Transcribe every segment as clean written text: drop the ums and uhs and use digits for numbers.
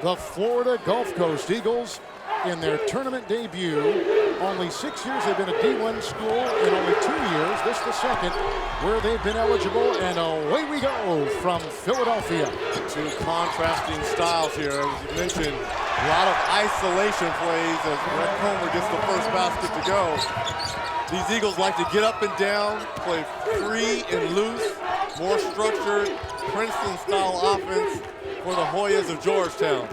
The Florida Gulf Coast Eagles in their tournament debut. Only 6 years they've been a D1 school, and only 2 years, this the second, where they've been eligible, and away we go from Philadelphia. Two contrasting styles here. As you mentioned, a lot of isolation plays as Red Comer gets the first basket to go. These Eagles like to get up and down, play free and loose, more structured, Princeton-style offense for the Hoyas of Georgetown.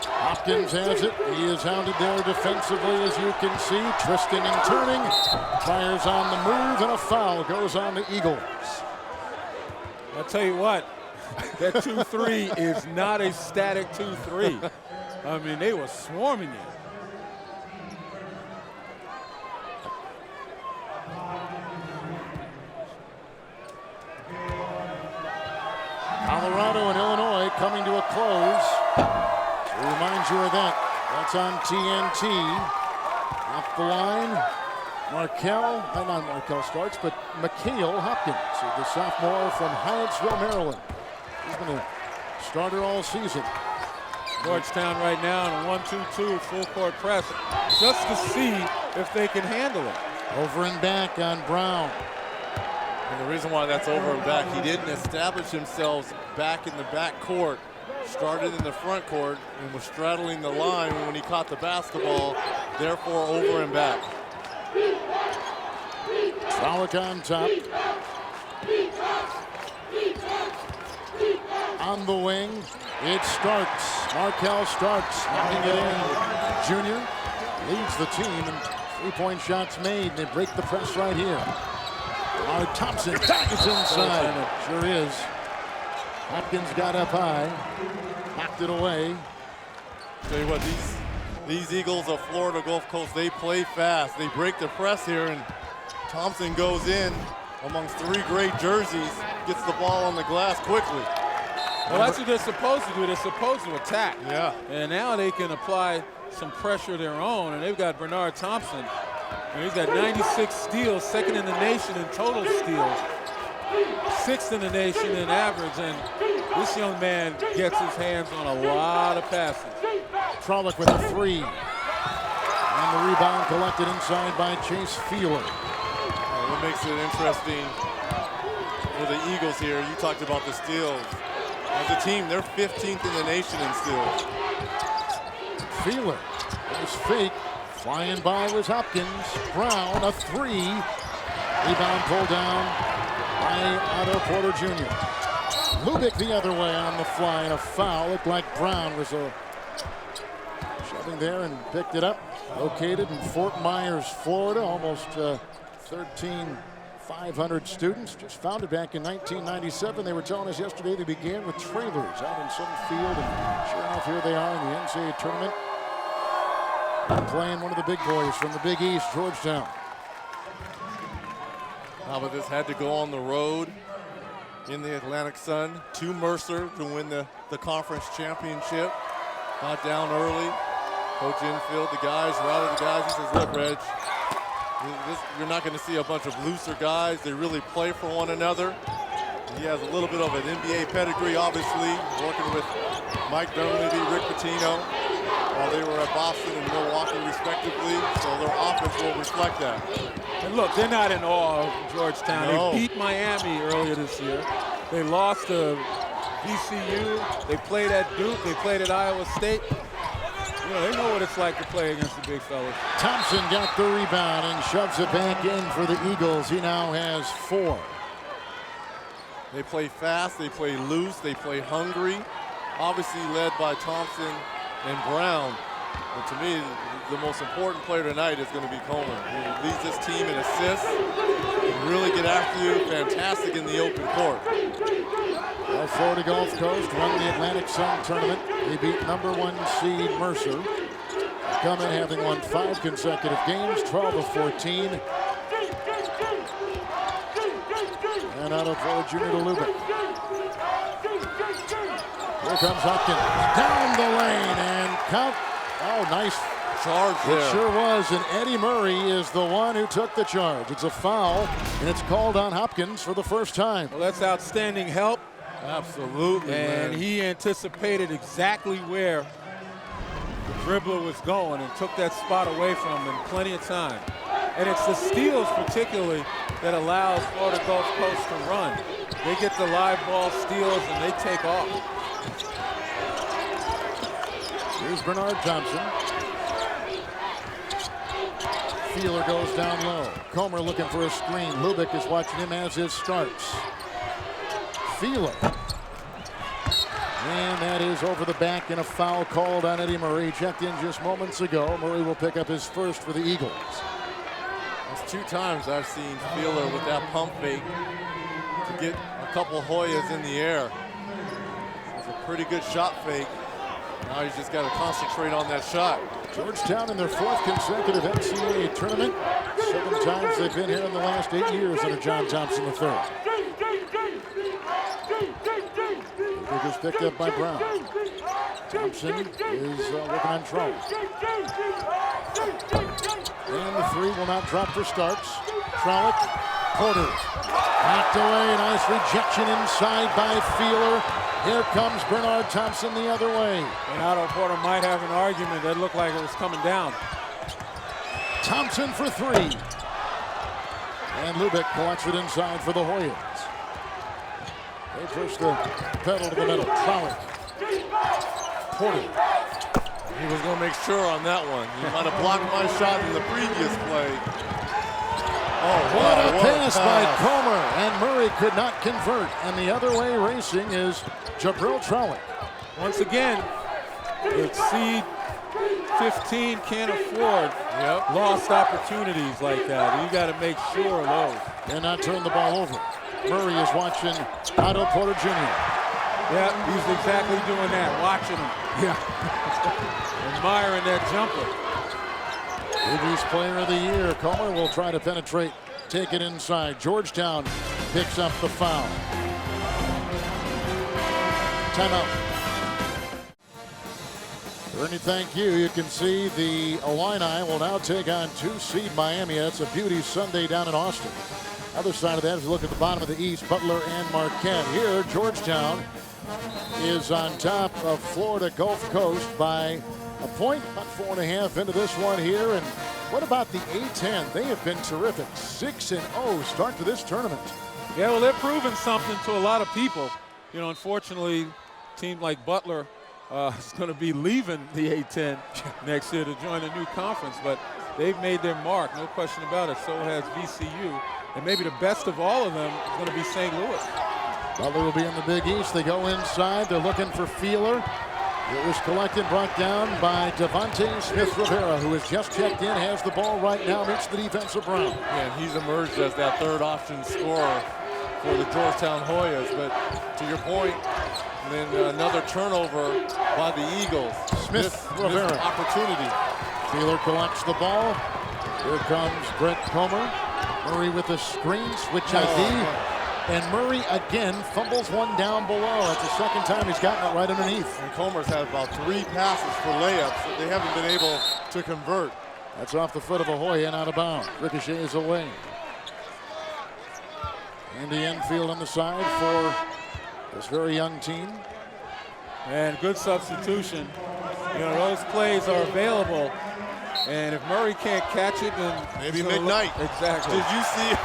Hopkins has it. He is hounded there defensively, as you can see. Twisting and turning. Fires on the move, and a foul goes on the Eagles. I'll tell you what, that 2-3 is not a static 2-3. I mean, they were swarming it. Colorado and Illinois coming to a close. To remind you of that. That's on TNT. Off the line, not Markel starts, but Mikhail Hopkins, the sophomore from Hyattsville, Maryland. He's been a starter all season. Georgetown right now in a 1-2-2 full court press, just to see if they can handle it. Over and back on Brown. And the reason why that's over and back, he didn't establish himself back in the back court. Started in the front court and was straddling the line when he caught the basketball, therefore over and back. Frolic on top. On the wing, it starts. Markel starts, knocking it in. Junior leads the team in three-point shots made. They break the press right here. Thompson, it's inside. Sure is. Hopkins got up high, knocked it away. Tell you what, these Eagles of Florida Gulf Coast, they play fast. They break the press here, and Thompson goes in amongst three great jerseys, gets the ball on the glass quickly. Well, that's what they're supposed to do. They're supposed to attack. Yeah. And now they can apply some pressure of their own, and they've got Bernard Thompson. And he's got 96 steals, second in the nation in total steals, sixth in the nation in average, and this young man gets his hands on a lot of passes. Frolic with a three. And the rebound collected inside by Chase Feeler. What makes it interesting for the Eagles here, you talked about the steals. As a team, they're 15th in the nation in steals. Feeler, nice fake. Flying by was Hopkins. Brown, a three. Rebound pulled down by Otto Porter Jr. Lubick the other way on the fly, and a foul. Looked like Brown was shoving there and picked it up. Located in Fort Myers, Florida. Almost 13,500 students. Just founded back in 1997. They were telling us yesterday they began with trailers out in some field, and sure enough, here they are in the NCAA tournament. Playing one of the big boys from the Big East, Georgetown. How about this? Had to go on the road in the Atlantic Sun to Mercer to win the conference championship. Got down early. Coach Infield, the guys, routed the guys. He says, look, Reg, you're not going to see a bunch of looser guys. They really play for one another. He has a little bit of an NBA pedigree, obviously, working with Mike Dunleavy, Rick Pitino, while they were at Boston and Milwaukee, respectively. So their offense will reflect that. And look, they're not in awe of Georgetown. No. They beat Miami earlier this year. They lost to VCU. They played at Duke. They played at Iowa State. You know, they know what it's like to play against the big fellas. Thompson got the rebound and shoves it back in for the Eagles. He now has 4. They play fast, they play loose, they play hungry. Obviously led by Thompson and Brown. But to me, the most important player tonight is going to be Coleman. He leads this team in assists, can really get after you, fantastic in the open court. Well, Florida Gulf Coast won the Atlantic Sun tournament. They beat number 1 seed Mercer. Come in having won 5 consecutive games, 12 of 14. And out of Junior to Lubick. Here comes Hopkins. Down the lane and count. Oh, nice charge there. It sure was, and Eddie Murray is the one who took the charge. It's a foul, and it's called on Hopkins for the first time. Well, that's outstanding help. Absolutely. And man. he anticipated exactly where the dribbler was going and took that spot away from him in plenty of time. And it's the steals particularly that allows Florida Gulf Coast to run. They get the live ball steals and they take off. Here's Bernard Thompson. Feeler goes down low. Comer looking for a screen. Lubick is watching him as it starts. Feeler. And that is over the back and a foul called on Eddie Murray. Checked in just moments ago. Murray will pick up his first for the Eagles. There's 2 times I've seen Feeler with that pump fake to get a couple Hoyas in the air. It's a pretty good shot fake. Now he's just got to concentrate on that shot. Georgetown in their 4th consecutive NCAA tournament. 7 times they've been here in the last 8 years under John Thompson III. It was picked up by Brown. Thompson is working on Trump. And the 3 will not drop for Starks. Trollope, Porter. Knocked away, nice rejection inside by Feeler. Here comes Bernard Thompson the other way. And Otto Porter might have an argument. That looked like it was coming down. Thompson for 3. And Lubick collects it inside for the Hoyas. They push the pedal to the middle. Trollope. Porter. He was going to make sure on that one. He might have blocked my shot in the previous play. Oh, What wow, a pass by Comer, and Murray could not convert. And the other way racing is Jabril Trollope. Once again, the seed 15 can't afford lost opportunities like that. You got to make sure of those. And not turn the ball over. Murray is watching Otto Porter Jr. Yeah, he's exactly doing that, watching him. Yeah. Admiring that jumper. Big East Player of the Year. Comer will try to penetrate, take it inside. Georgetown picks up the foul. Timeout. Ernie, thank you. You can see the Illini will now take on 2-seed Miami. That's a beauty Sunday down in Austin. Other side of that, if you look at the bottom of the East, Butler and Marquette. Here, Georgetown is on top of Florida Gulf Coast by a point, about 4.5 into this one here. And what about the A-10? They have been terrific. 6-0 start to this tournament. Yeah, well, they're proving something to a lot of people. You know, unfortunately, a team like Butler is going to be leaving the A-10 next year to join a new conference. But they've made their mark, no question about it. So has VCU. And maybe the best of all of them is going to be St. Louis. Butler will be in the Big East. They go inside. They're looking for Feeler. It was collected, brought down by Devontae Smith-Rivera, who has just checked in, has the ball right now, meets the defensive Brown. Yeah, and he's emerged as that 3rd option scorer for the Georgetown Hoyas. But to your point, then another turnover by the Eagles. Smith-Rivera. Opportunity. Feeler collects the ball. Here comes Brett Comer. Murray with a screen, switch ID. And Murray again fumbles one down below. That's the 2nd time he's gotten it right underneath. And Comer's had about 3 passes for layups that they haven't been able to convert. That's off the foot of a Hoya and out of bounds. Ricochets away. Andy Enfield on the side for this very young team. And good substitution. You know, those plays are available. And if Murray can't catch it, then maybe McKnight. Exactly. Did you see?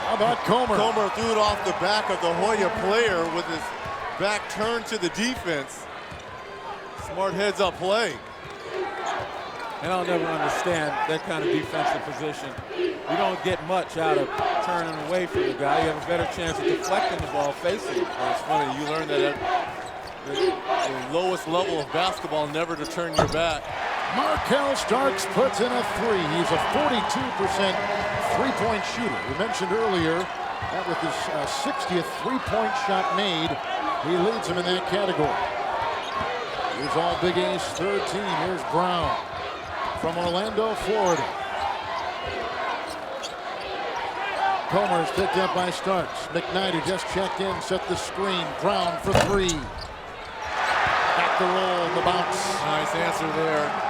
How about Comer? Comer threw it off the back of the Hoya player with his back turned to the defense. Smart heads-up play. And I'll never understand that kind of defensive position. You don't get much out of turning away from the guy. You have a better chance of deflecting the ball facing. Well, it's funny, you learn that at the lowest level of basketball, never to turn your back. Markelle Starks puts in a 3. He's a 42% three-point shooter. We mentioned earlier that with his 60th three-point shot made, he leads him in that category. Here's all Big East 3rd team. Here's Brown from Orlando, Florida. Comer is picked up by Starks. McKnight, who just checked in, set the screen. Brown for 3. Back the roll, the bounce. Nice answer there.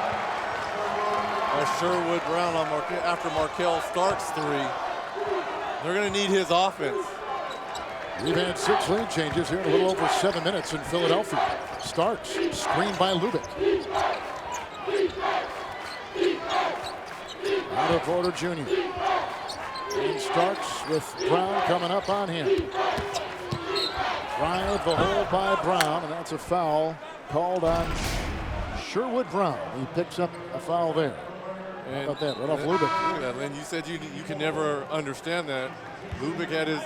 Sherwood Brown on after Markelle Starks 3. They're going to need his offense. We've had 6 lead changes here in a little over 7 minutes in Philadelphia. Starks, screened by Lubick. Otto Porter Jr. And Starks with Brown coming up on him. Drive the hole by Brown, and that's a foul called on Sherwood Brown. He picks up a foul there. How about that? Right off Lubick. Look at that, Lynn. You said you can never understand that. Lubick had his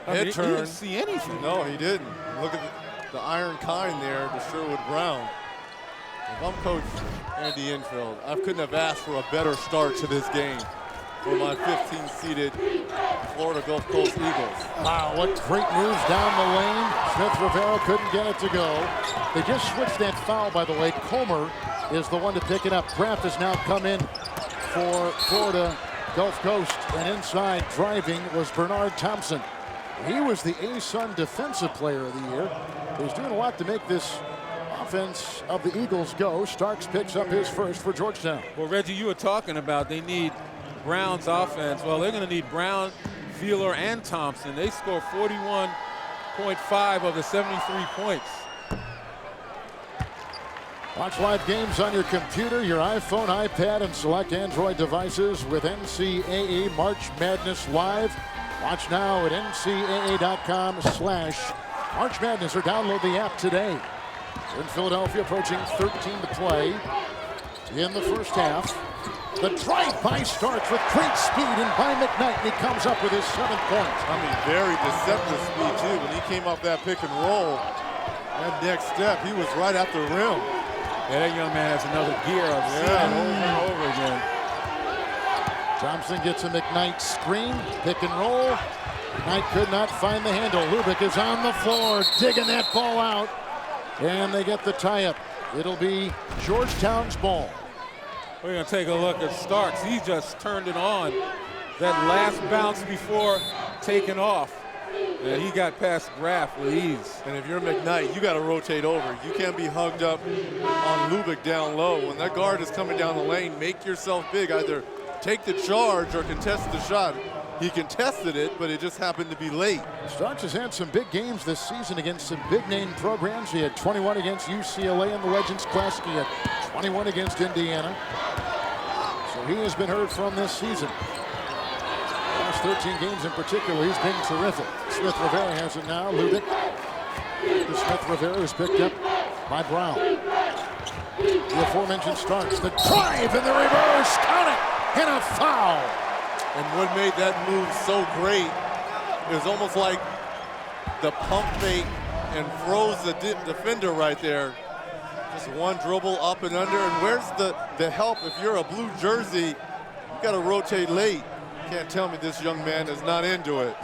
head turned. He didn't see anything. No, he didn't. Look at the iron kind there to Sherwood Brown. If I'm Coach Andy Enfield, I couldn't have asked for a better start to this game for my 15-seeded Florida Gulf Coast Eagles. Wow, what great moves down the lane. Smith Rivera couldn't get it to go. They just switched that foul, by the way. Comer is the one to pick it up. Kraft has now come in for Florida Gulf Coast, and inside driving was Bernard Thompson. He was the ASUN Defensive Player of the Year. He's doing a lot to make this offense of the Eagles go. Starks picks up his first for Georgetown. Well, Reggie, you were talking about they need Brown's offense. Well, they're going to need Brown, Wheeler, and Thompson. They score 41.5 of the 73 points. Watch live games on your computer, your iPhone, iPad, and select Android devices with NCAA March Madness Live. Watch now at ncaa.com/March Madness or download the app today. In Philadelphia, approaching 13 to play in the first half. The drive-by starts with great speed, and by McKnight, he comes up with his 7th point. I mean, very deceptive speed, too. When he came off that pick and roll, that next step, he was right at the rim. Yeah, that young man has another gear of seeing over and over again. Thompson gets a McKnight screen, pick and roll. McKnight could not find the handle. Lubick is on the floor, digging that ball out, and they get the tie-up. It'll be Georgetown's ball. We're going to take a look at Starks. He just turned it on. That last bounce before taking off. And he got past Graff with ease. And if you're McKnight, you got to rotate over. You can't be hugged up on Lubick down low. When that guard is coming down the lane, make yourself big. Either take the charge or contest the shot. He contested it, but it just happened to be late. Starks has had some big games this season against some big-name programs. He had 21 against UCLA in the Legends Classic. He had 21 against Indiana. So he has been heard from this season. Last 13 games in particular, he's been terrific. Smith Rivera has it now. Lubick. The Smith Rivera is picked up by Brown. The aforementioned Starks. The drive and the reverse. Count it. And a foul. And what made that move so great is almost like the pump fake and froze the defender right there. Just one dribble up and under. And where's the help if you're a blue jersey? You got to rotate late. Can't tell me this young man is not into it.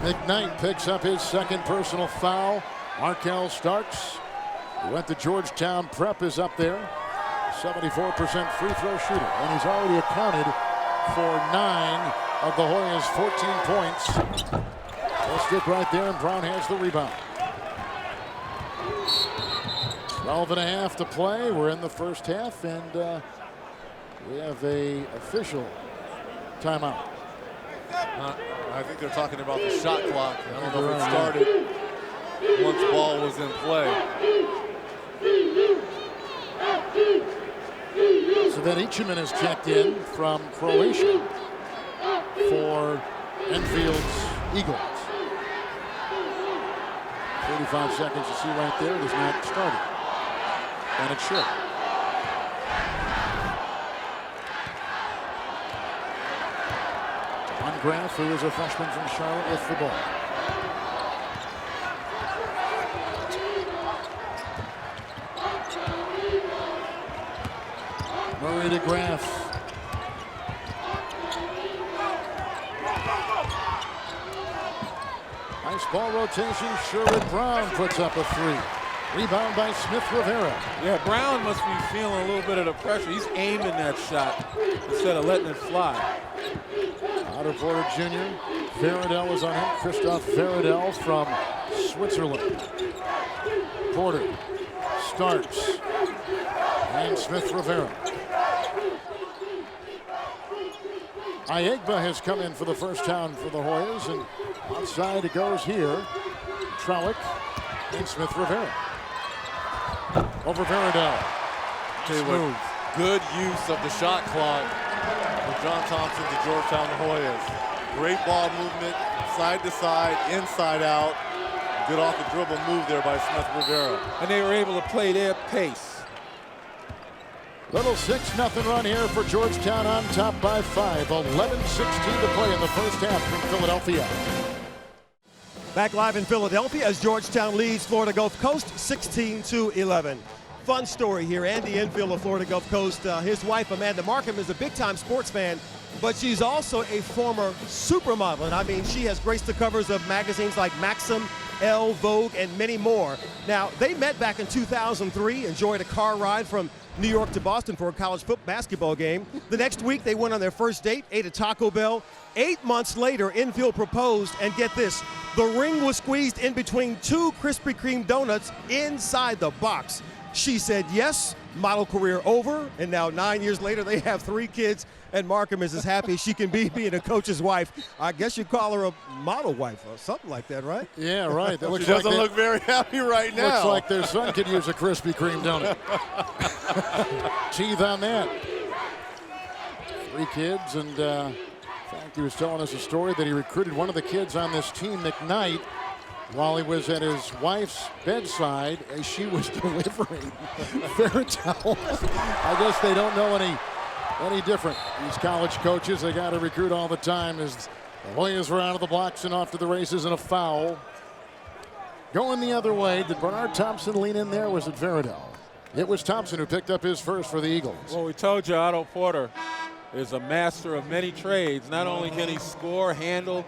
McKnight picks up his 2nd personal foul. Markel Starks, who went to Georgetown Prep, is up there. 74% free throw shooter. And he's already accounted for 9 of the Hoyas' 14 points. They'll stick right there, and Brown has the rebound. 12.5 to play. We're in the first half, and we have a official timeout. I think they're talking about the shot clock. I don't know if it started once ball was in play. So then Ichiman is checked in from Croatia for Enfield's Eagles. 35 seconds to see right there. It is not started. And it should. Graff, who is a freshman from Charlotte, with the ball. Murray to Graff. Nice ball rotation. Sherwood Brown puts up a 3. Rebound by Smith Rivera. Yeah, Brown must be feeling a little bit of the pressure. He's aiming that shot instead of letting it fly. Otto Porter Jr. Faradell is on him. Christoph Faradell from Switzerland. Porter, Starks, and Smith Rivera. Ayegba has come in for the first time for the Hoyas, and Outside it goes here. Trellick and Smith Rivera. Over Veradell. Smooth. Good use of the shot clock for John Thompson, the Georgetown Hoyas. Great ball movement, side to side, inside out. Good off the dribble move there by Smith Rivera. And they were able to play their pace. Little 6-0 run here for Georgetown on top by 5. 11:16 to play in the first half from Philadelphia. Back live in Philadelphia as Georgetown leads Florida Gulf Coast 16-11. Fun story here. Andy Enfield of Florida Gulf Coast, his wife Amanda Markham is a big-time sports fan, but she's also a former supermodel. And I mean, she has graced the covers of magazines like Maxim, Elle, Vogue, and many more. Now, they met back in 2003, enjoyed a car ride from New York to Boston for a college basketball game. The next week, they went on their first date, ate at Taco Bell. 8 months later, Enfield proposed, and get this, the ring was squeezed in between 2 Krispy Kreme donuts inside the box. She said yes, model career over, and now 9 years later, they have 3 kids, and Markham is as happy as she can be being a coach's wife. I guess you call her a model wife or something like that, right? Yeah, right. That She doesn't look very happy right now. Looks like their son could use a Krispy Kreme donut. Teeth on that. 3 kids, and in fact, he was telling us a story that he recruited one of the kids on this team, McKnight, while he was at his wife's bedside as she was delivering Veradell. I guess they don't know any different. These college coaches, they got to recruit all the time. As the Hoyas were out of the blocks and off to the races, and a foul. Going the other way, did Bernard Thompson lean in there? Was it Veradell? It was Thompson who picked up his first for the Eagles. Well, we told you Otto Porter is a master of many trades. Not only can he score, handle,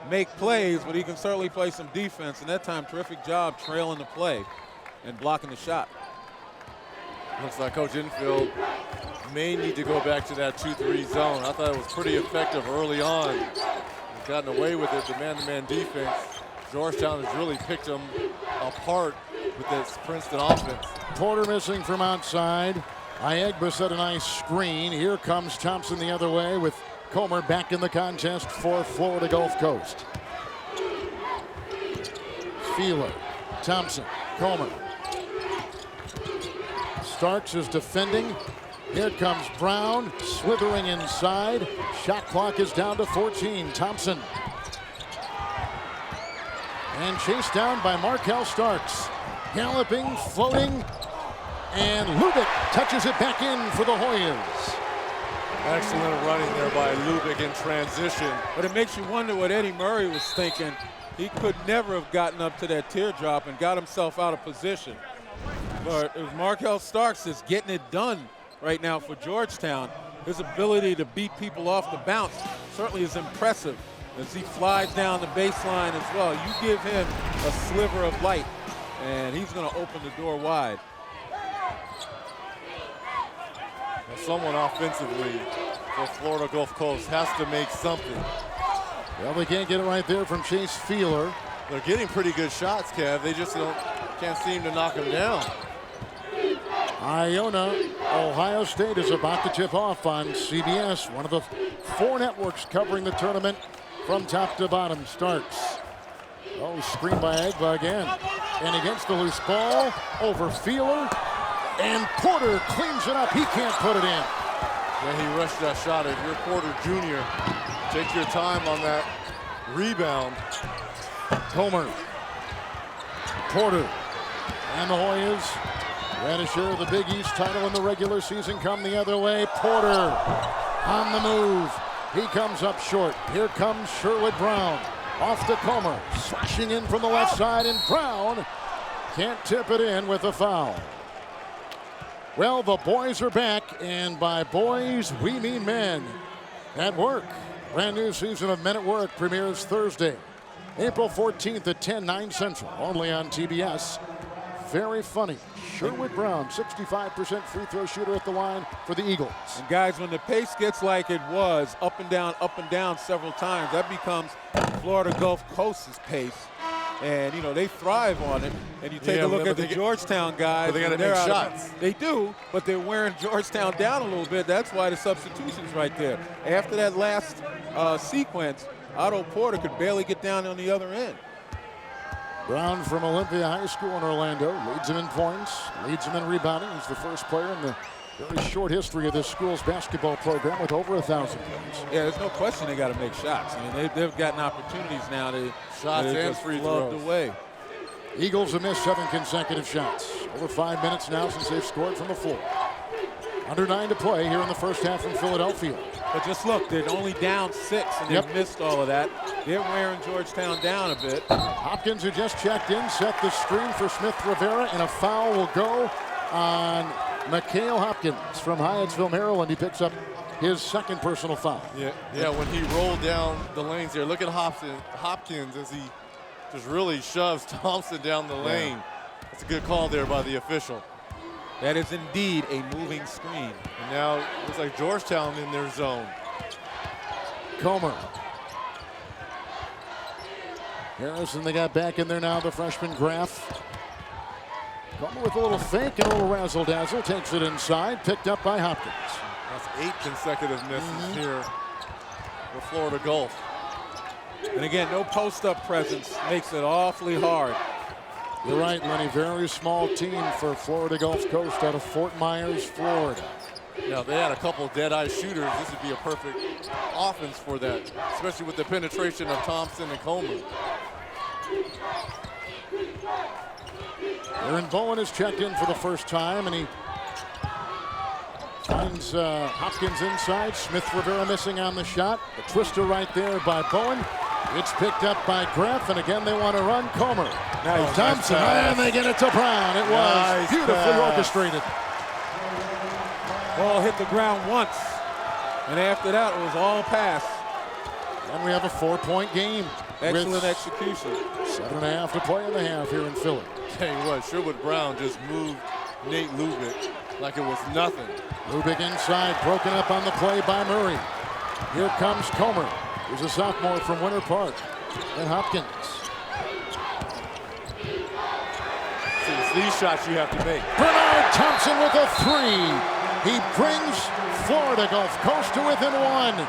make plays, but he can certainly play some defense. And that time, terrific job trailing the play and blocking the shot. Looks like Coach Enfield may need to go back to that 2-3 zone. I thought it was pretty effective early on. He's gotten away with it, the man-to-man defense. Georgetown has really picked them apart with this Princeton offense. Porter missing from outside. Iagba set a nice screen. Here comes Thompson the other way with Comer back in the contest for Florida Gulf Coast. Feeler, Thompson, Comer. Starks is defending. Here comes Brown, slithering inside. Shot clock is down to 14. Thompson. And chased down by Markel Starks. Galloping, floating, and Lubick touches it back in for the Hoyas. Excellent running there by Lubick in transition. But it makes you wonder what Eddie Murray was thinking. He could never have gotten up to that teardrop and got himself out of position. But it was Markel Starks that's getting it done right now for Georgetown. His ability to beat people off the bounce certainly is impressive as he flies down the baseline as well. You give him a sliver of light, and he's going to open the door wide. Someone offensively for Florida Gulf Coast has to make something. Well, they can't get it right there from Chase Feeler. They're getting pretty good shots, Kev. They just can't seem to knock them down. Iona, Ohio State is about to tip off on CBS, one of the 4 networks covering the tournament from top to bottom. Starks. Oh, screen by Agba again. And against the loose ball, over Feeler. And Porter cleans it up. He can't put it in. Yeah, he rushed that shot. If you're Porter Jr., take your time on that rebound. Comer. Porter. And the Hoyas ready to share the Big East title in the regular season. Come the other way. Porter on the move. He comes up short. Here comes Sherwood Brown. Off to Comer. Slashing in from the left side. And Brown can't tip it in with a foul. Well, the boys are back, and by boys, we mean men. At work, brand new season of Men at Work premieres Thursday, April 14th at 10, 9 Central, only on TBS. Very funny. Sherwood Brown, 65% free throw shooter at the line for the Eagles. And guys, when the pace gets like it was, up and down several times, that becomes Florida Gulf Coast's pace. And, you know, they thrive on it. And you take a look at the Georgetown guys. But they got to make shots. They do, but they're wearing Georgetown down a little bit. That's why the substitution's right there. After that last sequence, Otto Porter could barely get down on the other end. Brown from Olympia High School in Orlando leads him in points, leads him in rebounding. He's the first player in the very short history of this school's basketball program with over 1,000 points. Yeah, there's no question they got to make shots. I mean, they've gotten opportunities now to shots and just free flubbed throws away. Eagles have missed 7 consecutive shots. Over 5 minutes now since they've scored from the floor. Under 9 to play here in the first half from Philadelphia. But just look, they're only down 6, and they missed all of that. They're wearing Georgetown down a bit. Hopkins, who just checked in, set the screen for Smith-Rivera, and a foul will go on Mikhail Hopkins from Hyattsville, Maryland. He picks up his second personal foul. Yeah, when he rolled down the lanes there, look at Hopkins as he just really shoves Thompson down the lane. That's a good call there by the official. That is indeed a moving screen. And now it looks like Georgetown in their zone. Comer. Harrison, they got back in there now, the freshman Graff. Comer with a little fake and a little razzle-dazzle, takes it inside, picked up by Hopkins. That's 8 consecutive misses here for Florida Gulf. And again, no post-up presence makes it awfully hard. You're right, Lenny. Very small team for Florida Gulf Coast out of Fort Myers, Florida. Now, they had a couple of dead-eye shooters. This would be a perfect offense for that, especially with the penetration of Thompson and Comer. Aaron Bowen has checked in for the first time, and he finds Hopkins inside. Smith-Rivera missing on the shot. The twister right there by Bowen. It's picked up by Graff, and again they want to run. Comer. Nice. Thompson, and they get it to Brown. It was beautifully orchestrated. Ball hit the ground once, and after that it was all pass. And we have a 4-point game. Excellent execution. 7.5 to play in the half here in Philly. Tell you what, Sherwood Brown just moved Nate Lubick like it was nothing. Lubick inside, broken up on the play by Murray. Here comes Comer. He's a sophomore from Winter Park. And Hopkins. See, it's these shots you have to make. Bernard Thompson with a 3. He brings Florida Gulf Coast to within 1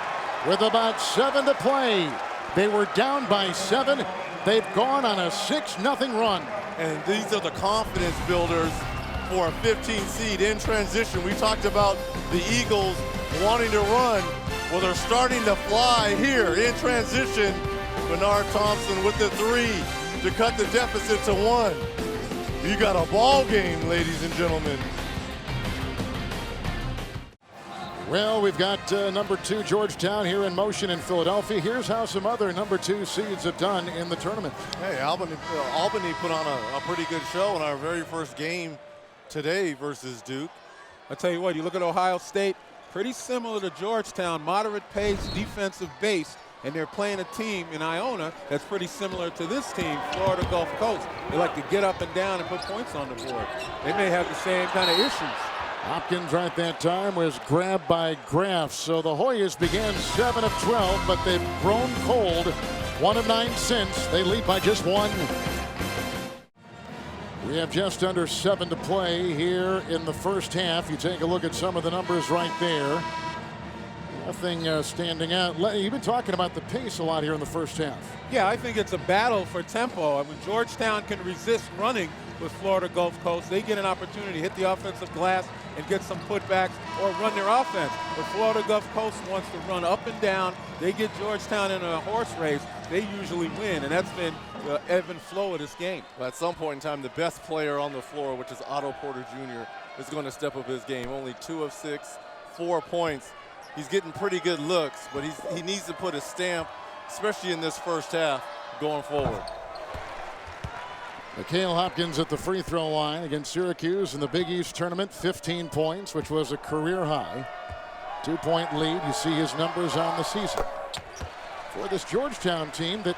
with about 7 to play. They were down by 7. They've gone on a 6-0 run. And these are the confidence builders for a 15 seed in transition. We talked about the Eagles wanting to run. Well, they're starting to fly here in transition. Bernard Thompson with the 3 to cut the deficit to 1. You got a ball game, ladies and gentlemen. Well, we've got number 2 Georgetown here in motion in Philadelphia. Here's how some other number 2 seeds have done in the tournament. Hey, Albany put on a pretty good show in our very first game today versus Duke. I tell you what, you look at Ohio State, pretty similar to Georgetown, moderate pace, defensive base, and they're playing a team in Iona that's pretty similar to this team, Florida Gulf Coast. They like to get up and down and put points on the board. They may have the same kind of issues. Hopkins right that time was grabbed by Graff. So the Hoyas began 7 of 12, but they've grown cold. 1 of 9 since. They lead by just 1. We have just under 7 to play here in the first half. You take a look at some of the numbers right there. Nothing standing out. You've been talking about the pace a lot here in the first half. Yeah, I think it's a battle for tempo. I mean, Georgetown can resist running with Florida Gulf Coast. They get an opportunity to hit the offensive glass and get some putbacks or run their offense. But Florida Gulf Coast wants to run up and down. They get Georgetown in a horse race. They usually win, and that's been the ebb and flow of this game. Well, at some point in time, the best player on the floor, which is Otto Porter Jr., is going to step up his game. Only 2 of 6, 4 points. He's getting pretty good looks, but he needs to put a stamp, especially in this first half, going forward. Mikhail Hopkins at the free throw line against Syracuse in the Big East tournament. 15 points, which was a career high. 2-point lead. You see his numbers on the season. For this Georgetown team that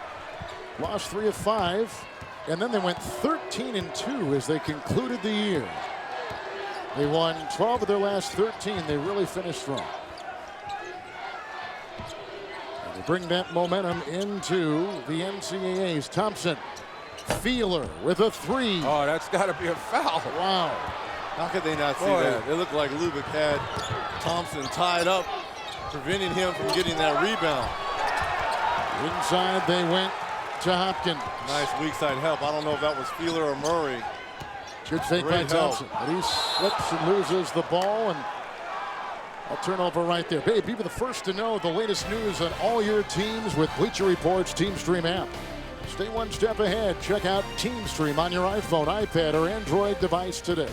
lost 3 of 5, and then they went 13-2 as they concluded the year. They won 12 of their last 13. They really finished strong. And they bring that momentum into the NCAAs. Thompson. Feeler with a 3. Oh, that's got to be a foul. Wow. How could they not see that? It looked like Lubick had Thompson tied up, preventing him from getting that rebound. Inside they went to Hopkins. Nice weak side help. I don't know if that was Feeler or Murray. Good fake by Great help. Thompson. But he slips and loses the ball, and a turnover right there. Hey, be the first to know the latest news on all your teams with Bleacher Report's TeamStream app. Stay one step ahead. Check out TeamStream on your iPhone, iPad, or Android device today.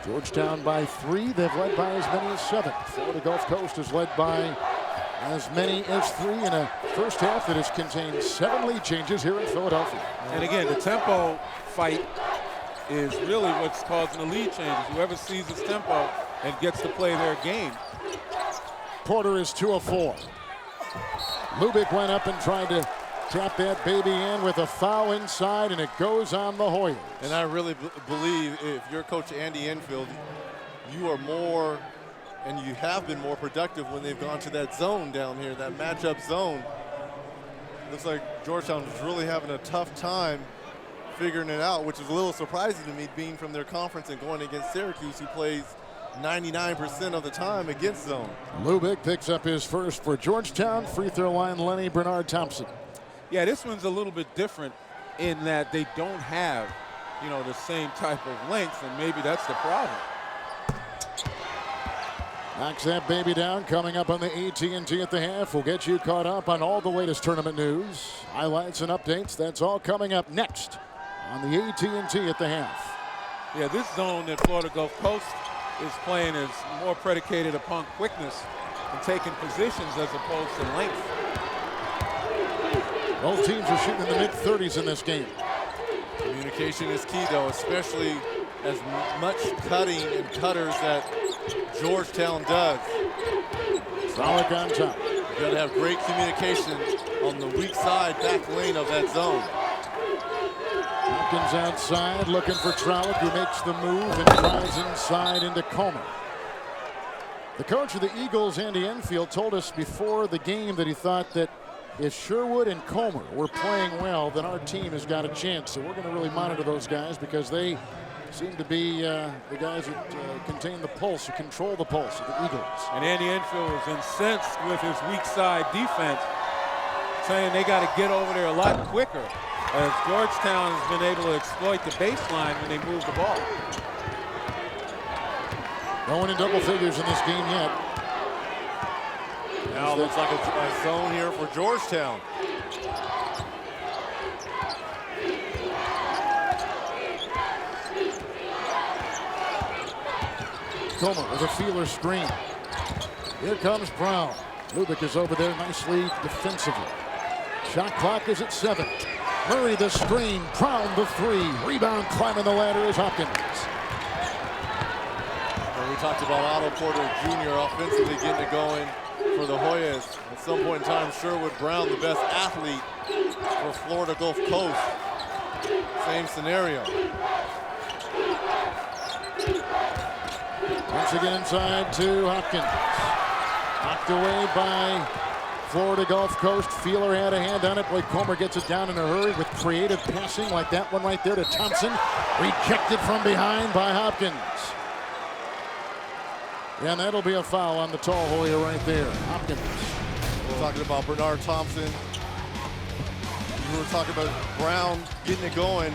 Georgetown by 3. They've led by as many as 7. Florida Gulf Coast has led by as many as 3 in a first half that has contained 7 lead changes here in Philadelphia. And again, the tempo fight is really what's causing the lead changes. Whoever sees this tempo and gets to play their game. Porter is 2 of 4. Lubick went up and tried to tap that baby in with a foul inside, and it goes on the Hoyas. And I really believe if you're Coach Andy Enfield, you are more, and you have been more productive when they've gone to that zone down here, that matchup zone. Looks like Georgetown is really having a tough time figuring it out, which is a little surprising to me, being from their conference and going against Syracuse, who plays 99% of the time against zone. Lubick picks up his first for Georgetown. Free throw line, Lenny Bernard Thompson. Yeah, this one's a little bit different in that they don't have, the same type of length, and maybe that's the problem. Knocks that baby down. Coming up on the AT&T at the half. We'll get you caught up on all the latest tournament news, highlights, and updates. That's all coming up next on the AT&T at the half. Yeah, this zone that Florida Gulf Coast is playing is more predicated upon quickness and taking positions as opposed to length. Both teams are shooting in the mid-30s in this game. Communication is key, though, especially as much cutting and cutters that Georgetown does. Frolic on top. You got to have great communication on the weak side back lane of that zone. Hopkins outside looking for Trowett, who makes the move and drives inside into Comer. The coach of the Eagles, Andy Enfield, told us before the game that he thought that if Sherwood and Comer were playing well, then our team has got a chance. So we're going to really monitor those guys because they seem to be the guys that contain the pulse, who control the pulse of the Eagles. And Andy Enfield was incensed with his weak side defense, saying they got to get over there a lot quicker, as Georgetown has been able to exploit the baseline when they move the ball. No one in double figures in this game yet. Now it looks like a zone here for Georgetown. Comer with a feeler screen. Here comes Brown. Lubick is over there nicely defensively. Shot clock is at 7. Murray the screen. Brown the 3. Rebound climbing the ladder is Hopkins. And we talked about Otto Porter Jr. offensively getting it going for the Hoyas. At some point in time, Sherwood Brown, the best athlete for Florida Gulf Coast. Same scenario. Once again inside to Hopkins. Knocked away by Florida Gulf Coast. Feeler had a hand on it. Boy, Comer gets it down in a hurry with creative passing like that one right there to Thompson. Rejected from behind by Hopkins. And that'll be a foul on the tall Hoya right there. Hopkins. We're talking about Bernard Thompson. We were talking about Brown getting it going.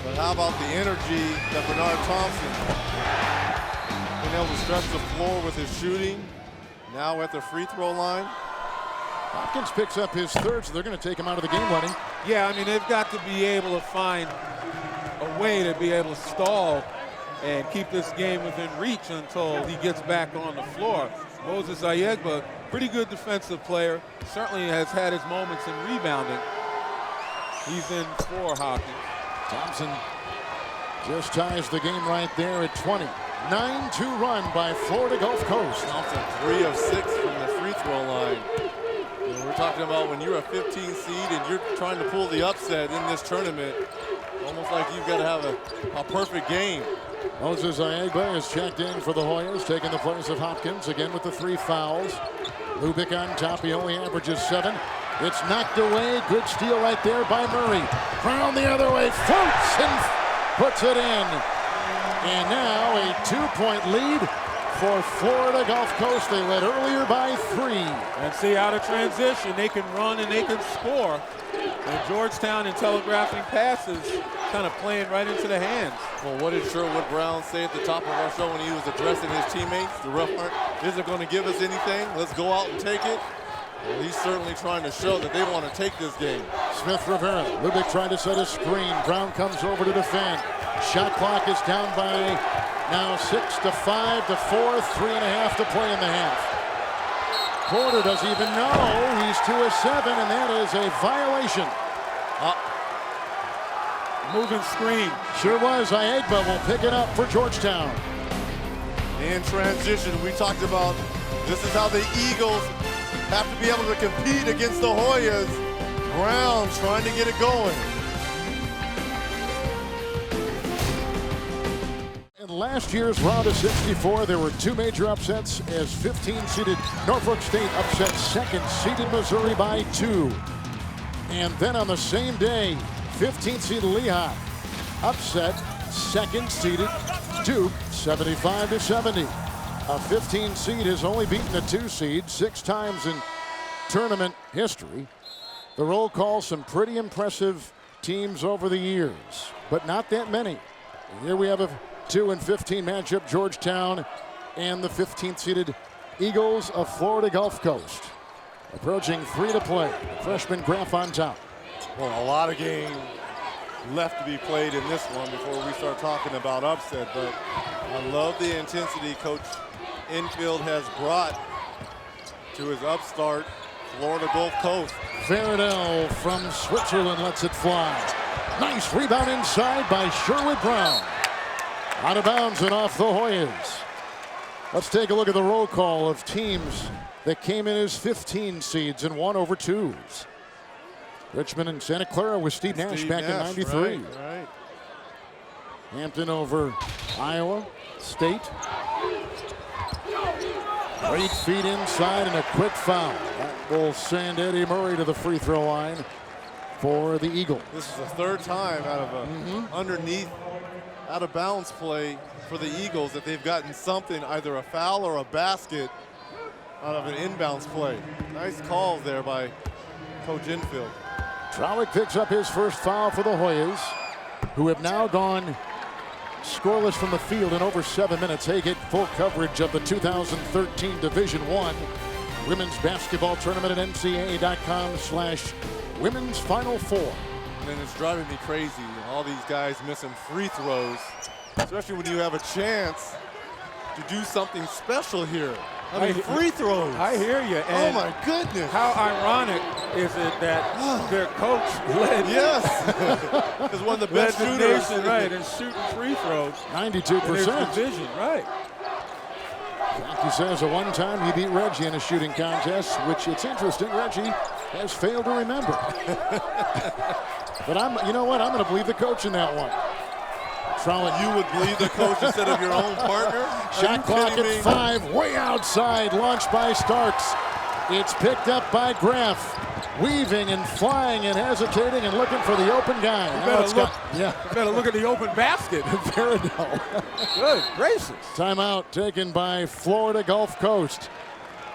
But how about the energy that Bernard Thompson been able to stretch the floor with his shooting. Now at the free throw line. Hopkins picks up his 3rd, so they're going to take him out of the game, Lenny. Yeah, I mean, they've got to be able to find a way to be able to stall and keep this game within reach until he gets back on the floor. Moses Ayegba, pretty good defensive player, certainly has had his moments in rebounding. He's in for Hopkins. Thompson just ties the game right there at 20. 9-2 run by Florida Gulf Coast. Thompson 3 of 6 from the free throw line. And we're talking about when you're a 15 seed and you're trying to pull the upset in this tournament, almost like you've got to have a perfect game. Moses Ayegba is checked in for the Hoyas, taking the place of Hopkins, again with the 3 fouls. Lubick on top, he only averages 7. It's knocked away, good steal right there by Murray. Brown the other way, floats and puts it in. And now a 2-point lead for Florida Gulf Coast. They led earlier by 3. And see, out of transition, they can run and they can score. And Georgetown in telegraphing passes kind of playing right into the hands. Well, what did Sherwood Brown say at the top of our show when he was addressing his teammates? The ref isn't going to give us anything. Let's go out and take it. Well, he's certainly trying to show that they want to take this game. Smith Rivera. Lubick tried to set a screen. Brown comes over to defend. Shot clock is down by now 6 to 5 to 4. 3.5 to play in the half. Porter doesn't even know he's 2 of 7, and that is a violation. Moving screen. Sure was. Iagba will pick it up for Georgetown. In transition, we talked about this is how the Eagles have to be able to compete against the Hoyas. Brown trying to get it going. In last year's round of 64, there were 2 major upsets as 15-seeded Norfolk State upset 2nd-seeded Missouri by 2. And then on the same day, 15-seeded Lehigh upset 2nd-seeded Duke 75-70. A 15 seed has only beaten a 2 seed 6 times in tournament history. The roll call, some pretty impressive teams over the years, but not that many. Here we have a 2 and 15 matchup, Georgetown and the 15th seeded Eagles of Florida Gulf Coast. Approaching 3 to play. Freshman Graff on top. Well, a lot of game left to be played in this one before we start talking about upset, but I love the intensity Coach Infield has brought to his upstart Florida Gulf Coast. Veridell from Switzerland lets it fly. Nice rebound inside by Sherwood Brown. Out of bounds and off the Hoyas. Let's take a look at the roll call of teams that came in as 15 seeds and won over 2s. Richmond and Santa Clara with Steve Nash back in '93. Right. Hampton over Iowa State. Great feed inside and a quick foul. That will send Eddie Murray to the free throw line for the Eagles. This is the 3rd time out of a underneath, out of bounds play for the Eagles that they've gotten something, either a foul or a basket, out of an inbounds play. Nice calls there by Coach Infield. Trowick picks up his first foul for the Hoyas, who have now gone scoreless from the field in over 7 minutes. They get full coverage of the 2013 Division I Women's Basketball Tournament at NCAA.com/Women's Final Four. And it's driving me crazy. All these guys missing free throws, especially when you have a chance to do something special here. I mean, free throws. I hear you. Oh my goodness. How ironic is it that their coach led is one of the best shooters. Right, and shooting free throws. 92%. Division, right. He says at one time he beat Reggie in a shooting contest, which it's interesting, Reggie has failed to remember. But you know what? I'm going to believe the coach in that one. You would believe the coach instead of your own partner? Shot clock at 5, way outside, launched by Starks. It's picked up by Graff, weaving and flying and hesitating and looking for the open guy. You better look at the open basket. Veridell. Good gracious. Timeout taken by Florida Gulf Coast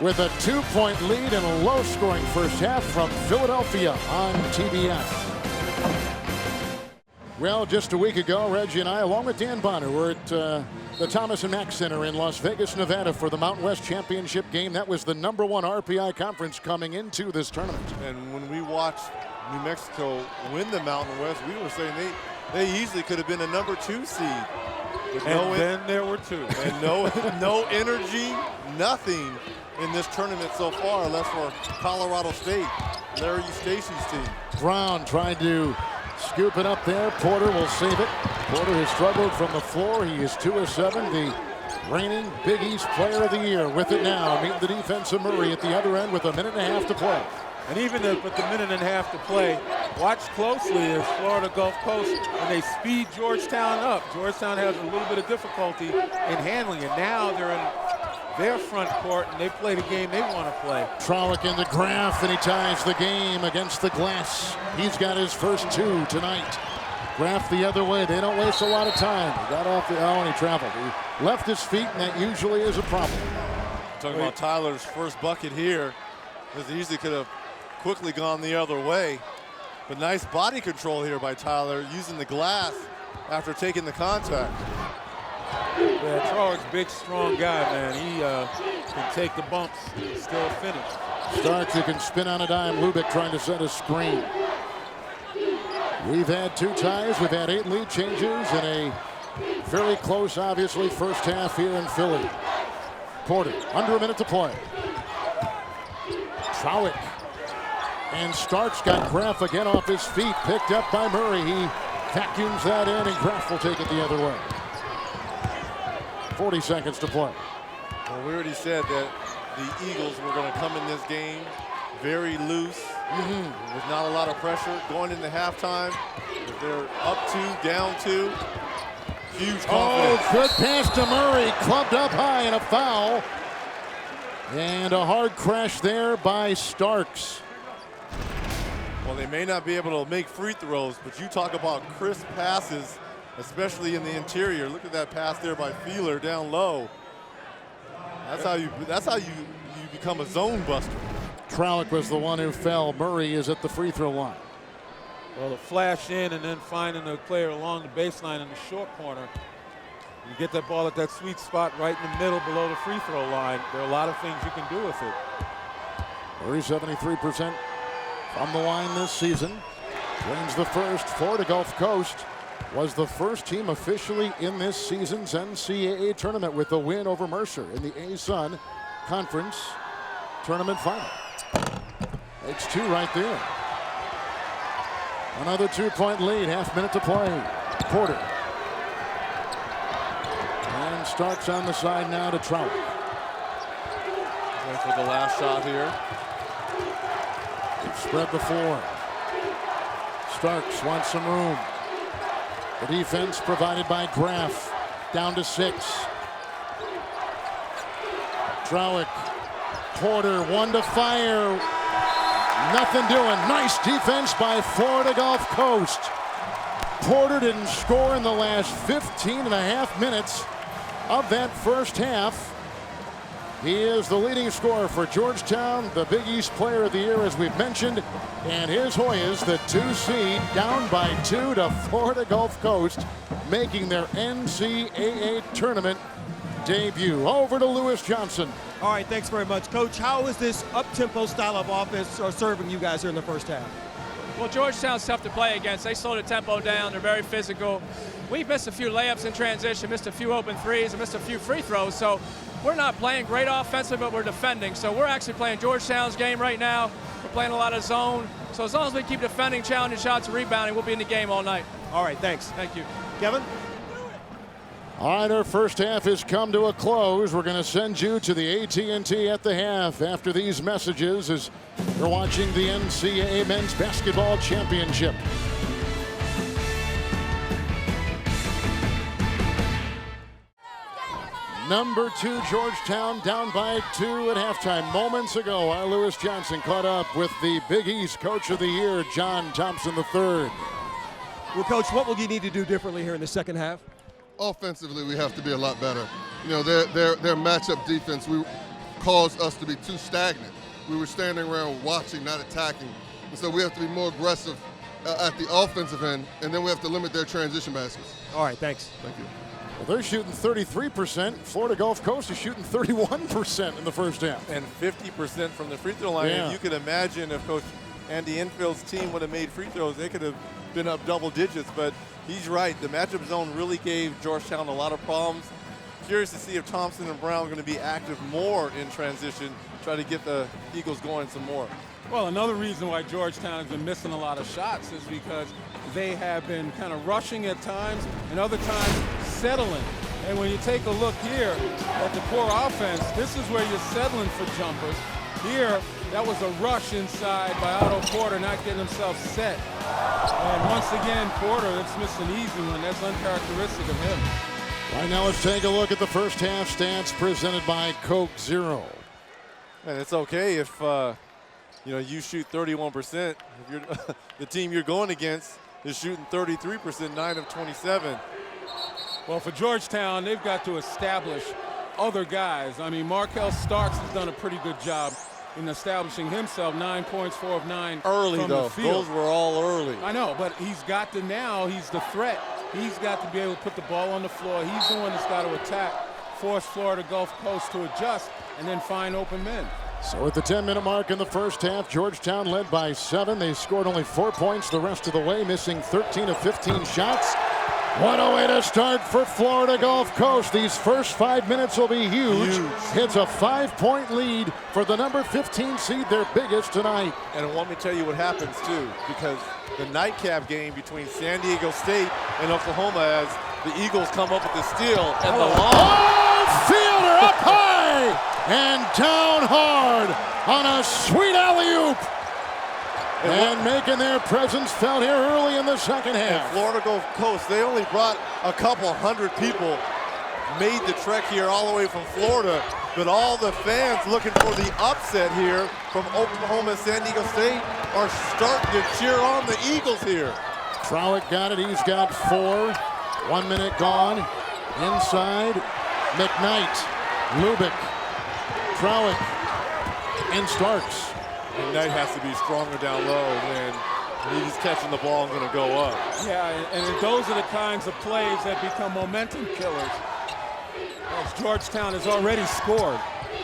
with a 2-point lead and a low-scoring first half from Philadelphia on TBS. Well, just a week ago, Reggie and I, along with Dan Bonner, were at the Thomas & Mack Center in Las Vegas, Nevada for the Mountain West Championship game. That was the #1 RPI conference coming into this tournament. And when we watched New Mexico win the Mountain West, we were saying they easily could have been a #2 seed. Then there were 2. And no energy, nothing in this tournament so far, unless for Colorado State, Larry Eustachy's team. Brown tried to scoop it up there. Porter will save it. Porter has struggled from the floor. He is 2 of 7, the reigning Big East Player of the Year. With it now, meeting the defense of Murray at the other end with 1.5 minutes to play. And even with the 1.5 minutes to play, watch closely as Florida Gulf Coast, and they speed Georgetown up. Georgetown has a little bit of difficulty in handling it. Now they're in their front court, and they play the game they want to play. Trowick in the Graff, and he ties the game against the glass. He's got his first 2 tonight. Graf the other way. They don't waste a lot of time. He got off the, and he traveled. He left his feet, and that usually is a problem. Talking about Tyler's first bucket here. This easily could have quickly gone the other way. But nice body control here by Tyler, using the glass after taking the contact. Yeah, Charles, big, strong guy, man. He can take the bumps and still finish. Starks, who can spin on a dime. Lubick trying to set a screen. We've had 2 ties. We've had 8 lead changes and a fairly close, obviously, first half here in Philly. Porter, under a minute to play. Trowick. And Starks got Graf again off his feet. Picked up by Murray. He vacuums that in, and Graf will take it the other way. 40 seconds to play. Well, we already said that the Eagles were going to come in this game very loose, with not a lot of pressure going into halftime. If they're up 2, down 2, huge confidence. Oh, good pass to Murray, clubbed up high, and a foul. And a hard crash there by Starks. Well, they may not be able to make free throws, but you talk about crisp passes, especially in the interior. Look at that pass there by Feeler down low. That's how you become a zone buster. Trowick was the one who fell. Murray is at the free throw line. Well, the flash in and then finding a player along the baseline in the short corner. You get that ball at that sweet spot right in the middle below the free throw line. There are a lot of things you can do with it. Murray 73% from the line this season. Wins the first for the Gulf Coast. Was the first team officially in this season's NCAA tournament with a win over Mercer in the ASUN Conference Tournament Final. Makes 2 right there. Another 2-point lead, half-minute to play. Porter. And Starks on the side now to Trout. Going for the last shot here. They've spread the floor. Starks wants some room. The defense provided by Graf. Down to 6. Trowick. Porter, 1 to fire. Nothing doing. Nice defense by Florida Gulf Coast. Porter didn't score in the last 15 and a half minutes of that first half. He is the leading scorer for Georgetown, the Big East Player of the Year, as we've mentioned. And his Hoyas, the 2 seed, down by 2 to Florida Gulf Coast, making their NCAA tournament debut. Over to Lewis Johnson. All right, thanks very much. Coach, how is this up-tempo style of offense serving you guys here in the first half? Well, Georgetown's tough to play against. They slow the tempo down. They're very physical. We've missed a few layups in transition, missed a few open threes, and missed a few free throws. So we're not playing great offensive, but we're defending. So we're actually playing Georgetown's game right now. We're playing a lot of zone. So as long as we keep defending, challenging shots, and rebounding, we'll be in the game all night. All right, thanks. Thank you. Kevin? All right, our first half has come to a close. We're going to send you to the AT&T at the half after these messages as you're watching the NCAA Men's Basketball Championship. Number 2, Georgetown down by 2 at halftime. Moments ago, our Lewis Johnson caught up with the Big East Coach of the Year, John Thompson III. Well, Coach, what will you need to do differently here in the second half? Offensively, we have to be a lot better. You know, their matchup defense caused us to be too stagnant. We were standing around watching, not attacking. And so we have to be more aggressive at the offensive end, and then we have to limit their transition baskets. All right, thanks. Thank you. Well, they're shooting 33%. Florida Gulf Coast is shooting 31% in the first half. And 50% from the free throw line. Yeah. And you can imagine if Coach Andy Enfield's team would have made free throws, they could have been up double digits. But he's right. The matchup zone really gave Georgetown a lot of problems. Curious to see if Thompson and Brown are going to be active more in transition, try to get the Eagles going some more. Well, another reason why Georgetown has been missing a lot of shots is because they have been kind of rushing at times and other times settling. And when you take a look here at the core offense, this is where you're settling for jumpers. Here, that was a rush inside by Otto Porter, not getting himself set. And once again, Porter, that's missed an easy one. That's uncharacteristic of him. Right now, let's take a look at the first half stats presented by Coke Zero. And it's okay if you shoot 31%. If you're the team you're going against is shooting 33%, 9 of 27. Well, for Georgetown, they've got to establish other guys. I mean, Markel Starks has done a pretty good job in establishing himself. 9 points, 4 of 9 Early, from though. the field. Those were all early. I know, but he's got to now, he's the threat. He's got to be able to put the ball on the floor. He's the one that's got to attack, force Florida Gulf Coast to adjust, and then find open men. So at the 10-minute mark in the first half, Georgetown led by 7. They scored only 4 points the rest of the way, missing 13 of 15 shots. What a way to start for Florida Gulf Coast. These first 5 minutes will be huge. It's a 5-point lead for the number 15 seed, their biggest tonight. And let me tell you what happens, too, because the nightcap game between San Diego State and Oklahoma, as the Eagles come up with the steal and the long. Oh, Fielder up high and down hard on a sweet alley-oop. And making their presence felt here early in the second half. Florida Gulf Coast, they only brought a couple hundred people, made the trek here all the way from Florida, but all the fans looking for the upset here from Oklahoma and San Diego State are starting to cheer on the Eagles here. Trowick got it, he's got 4. 1 minute gone. Inside, McKnight, Lubick, Trowick, and Starks. McKnight has to be stronger down low when he's catching the ball and going to go up. Yeah, and those are the kinds of plays that become momentum killers. As Georgetown has already scored.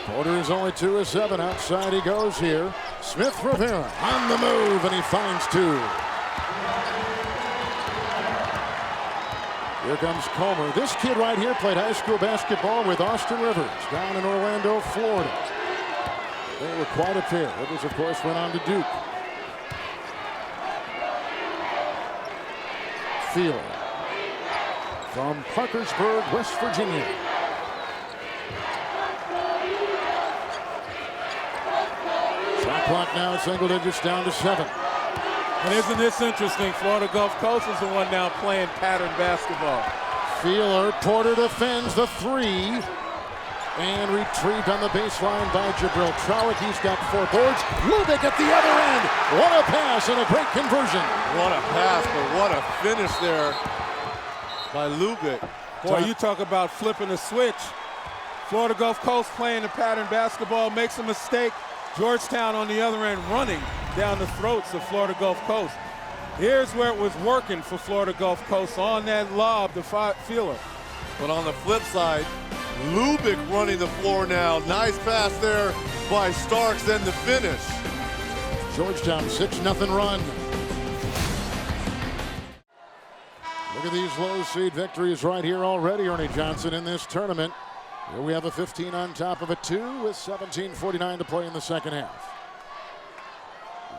Porter is only 2 of 7. Outside he goes here. Smith Rivera on the move, and he finds 2. Here comes Comer. This kid right here played high school basketball with Austin Rivers down in Orlando, Florida. They were quite a pair. Rivers, of course, went on to Duke. Field from Parkersburg, West Virginia. Shot clock now, single digits down to 7. And isn't this interesting? Florida Gulf Coast is the one now playing pattern basketball. Feeler, Porter defends the 3. And retrieved on the baseline by Jabril Trowick. He's got 4 boards. Lubick at the other end. What a pass and a great conversion. What a pass, but what a finish there by Lubick. Boy, you talk about flipping the switch. Florida Gulf Coast playing the pattern basketball, makes a mistake. Georgetown on the other end running down the throats of Florida Gulf Coast. Here's where it was working for Florida Gulf Coast on that lob to Feeler. But on the flip side, Lubick running the floor now. Nice pass there by Starks, and the finish. Georgetown 6-0 run. Look at these low seed victories right here already, Ernie Johnson, in this tournament. Here we have a 15 on top of a 2 with 17:49 to play in the second half.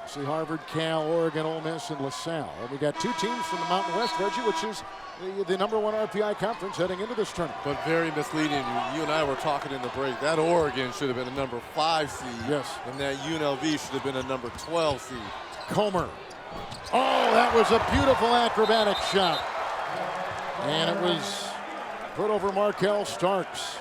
See Harvard, Cal, Oregon, Ole Miss, and LaSalle. We got 2 teams from the Mountain West, Reggie, which is the number 1 RPI conference heading into this tournament. But very misleading. You and I were talking in the break. That Oregon should have been a number 5 seed. Yes. And that UNLV should have been a number 12 seed. Comer. Oh, that was a beautiful acrobatic shot. And it was put over Markel Starks.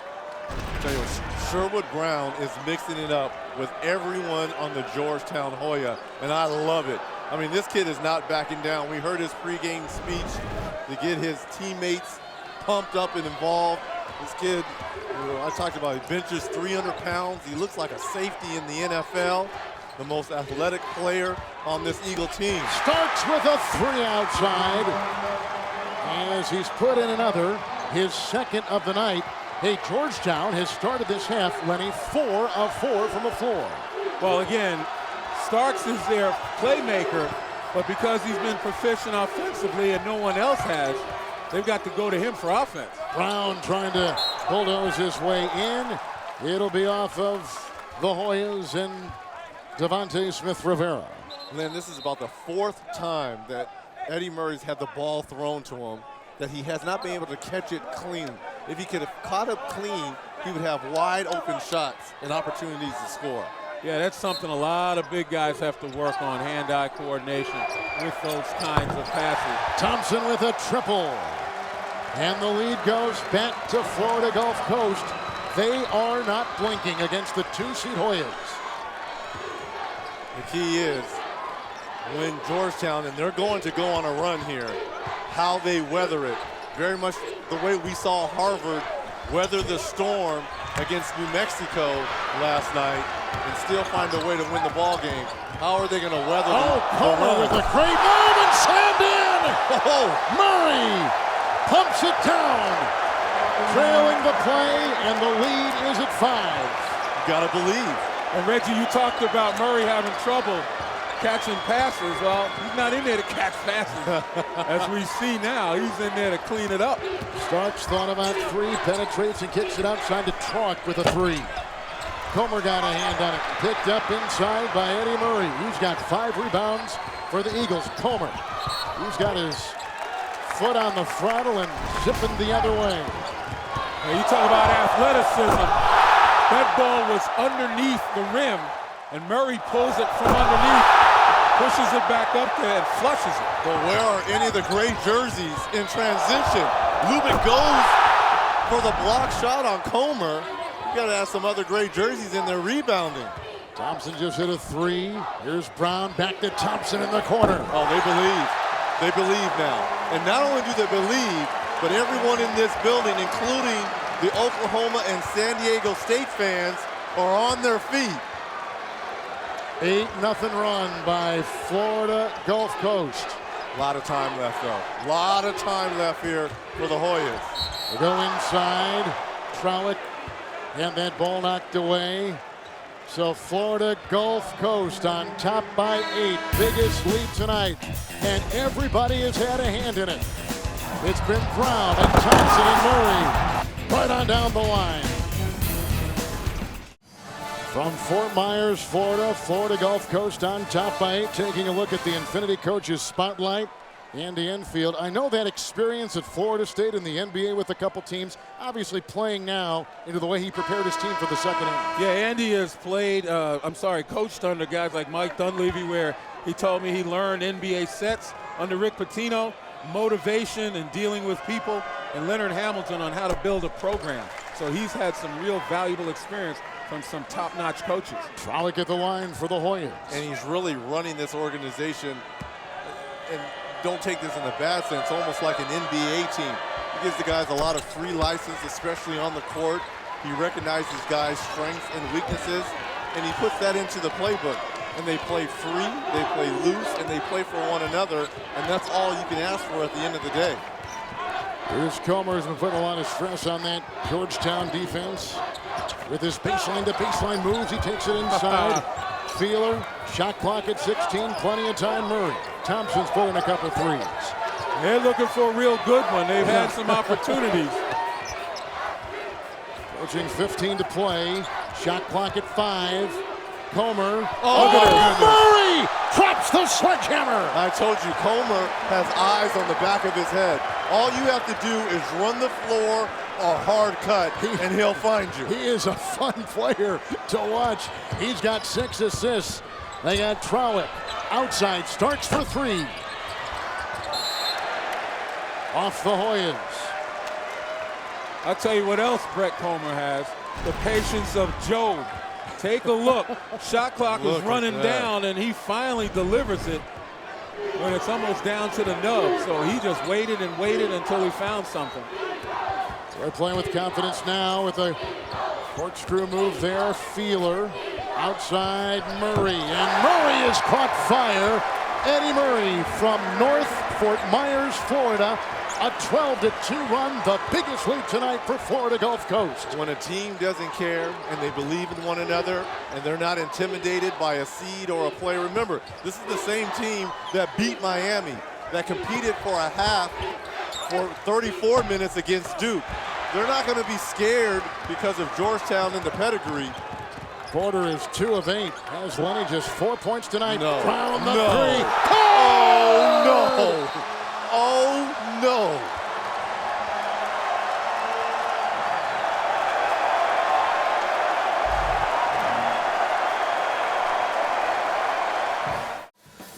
I tell you what, Sherwood Brown is mixing it up with everyone on the Georgetown Hoya, and I love it. I mean, this kid is not backing down. We heard his pregame speech to get his teammates pumped up and involved. This kid, I talked about, he benches 300 pounds. He looks like a safety in the NFL, the most athletic player on this Eagle team. Starks with a 3 outside as he's put in another, his second of the night. Hey, Georgetown has started this half, Lenny, 4 of 4 from the floor. Well, again, Starks is their playmaker, but because he's been proficient offensively and no one else has, they've got to go to him for offense. Brown trying to bulldoze his way in. It'll be off of the Hoyas and Devontae Smith-Rivera. Len, this is about the 4th time that Eddie Murray's had the ball thrown to him that he has not been able to catch it clean. If he could have caught it clean, he would have wide open shots and opportunities to score. Yeah, that's something a lot of big guys have to work on, hand-eye coordination with those kinds of passes. Thompson with a triple. And the lead goes back to Florida Gulf Coast. They are not blinking against the 2-seed Hoyas. The key is when Georgetown, and they're going to go on a run here, how they weather it. Very much the way we saw Harvard weather the storm against New Mexico last night and still find a way to win the ball game. How are they going to weather the Comer run? with a great move and slammed in! Murray pumps it down. Trailing the play, and the lead is at 5. You got to believe. And Reggie, you talked about Murray having trouble catching passes. Well, he's not in there to catch passes. As we see now, he's in there to clean it up. Starks thought about 3, penetrates and kicks it outside to Trauck with a 3. Comer got a hand on it, picked up inside by Eddie Murray. He's got 5 rebounds for the Eagles. Comer, he's got his foot on the throttle and zipping the other way. Now you talk about athleticism. That ball was underneath the rim, and Murray pulls it from underneath, pushes it back up there, and flushes it. But where are any of the great jerseys in transition? Lubick goes for the block shot on Comer. You got to have some other great jerseys in there rebounding. Thompson just hit a 3. Here's Brown back to Thompson in the corner. Oh, they believe. They believe now. And not only do they believe, but everyone in this building, including the Oklahoma and San Diego State fans, are on their feet. 8-0 run by Florida Gulf Coast. A lot of time left, though. A lot of time left here for the Hoyas. They go inside. Trauck and that ball knocked away. So Florida Gulf Coast on top by 8. Biggest lead tonight. And everybody has had a hand in it. It's been Brown and Thompson and Murray right on down the line. From Fort Myers, Florida, Florida Gulf Coast on top by 8. Taking a look at the Infinity Coaches Spotlight. Andy Enfield, I know that experience at Florida State in the NBA with a couple teams, obviously playing now into the way he prepared his team for the second inning. Yeah, Andy has played, coached under guys like Mike Dunleavy, where he told me he learned NBA sets under Rick Pitino, motivation and dealing with people, and Leonard Hamilton on how to build a program. So he's had some real valuable experience from some top-notch coaches. Trauck at the line for the Hoyas. And he's really running this organization, and don't take this in a bad sense, almost like an NBA team. He gives the guys a lot of free license, especially on the court. He recognizes guys' strengths and weaknesses, and he puts that into the playbook. And they play free, they play loose, and they play for one another, and that's all you can ask for at the end of the day. Here's Comer, has been putting a lot of stress on that Georgetown defense. With his baseline to baseline moves, he takes it inside. Feeler, shot clock at 16, plenty of time. Murray. Thompson's pulling a couple threes. They're looking for a real good one. They've had some opportunities. Approaching 15 to play. Shot clock at 5. Comer. Oh, Murray drops the sledgehammer. I told you, Comer has eyes on the back of his head. All you have to do is run the floor or hard cut, and he'll find you. He is a fun player to watch. He's got 6 assists. They got Trauck outside, starts for 3. Off the Hoyas. I'll tell you what else Brett Comer has, the patience of Job. Take a look. Shot clock was running down, and he finally delivers it when it's almost down to the nub. So he just waited and waited until he found something. They're playing with confidence now with a corkscrew move there. Feeler outside Murray, and Murray has caught fire. Eddie Murray from North Fort Myers, Florida. A 12-2 run, the biggest lead tonight for Florida Gulf Coast. When a team doesn't care and they believe in one another and they're not intimidated by a seed or a play. Remember, this is the same team that beat Miami, that competed for a half for 34 minutes against Duke. They're not going to be scared because of Georgetown and the pedigree. Porter is 2 of 8. Has Lenny just 4 points tonight. No. Brown the No. 3. Oh, no. Oh, no.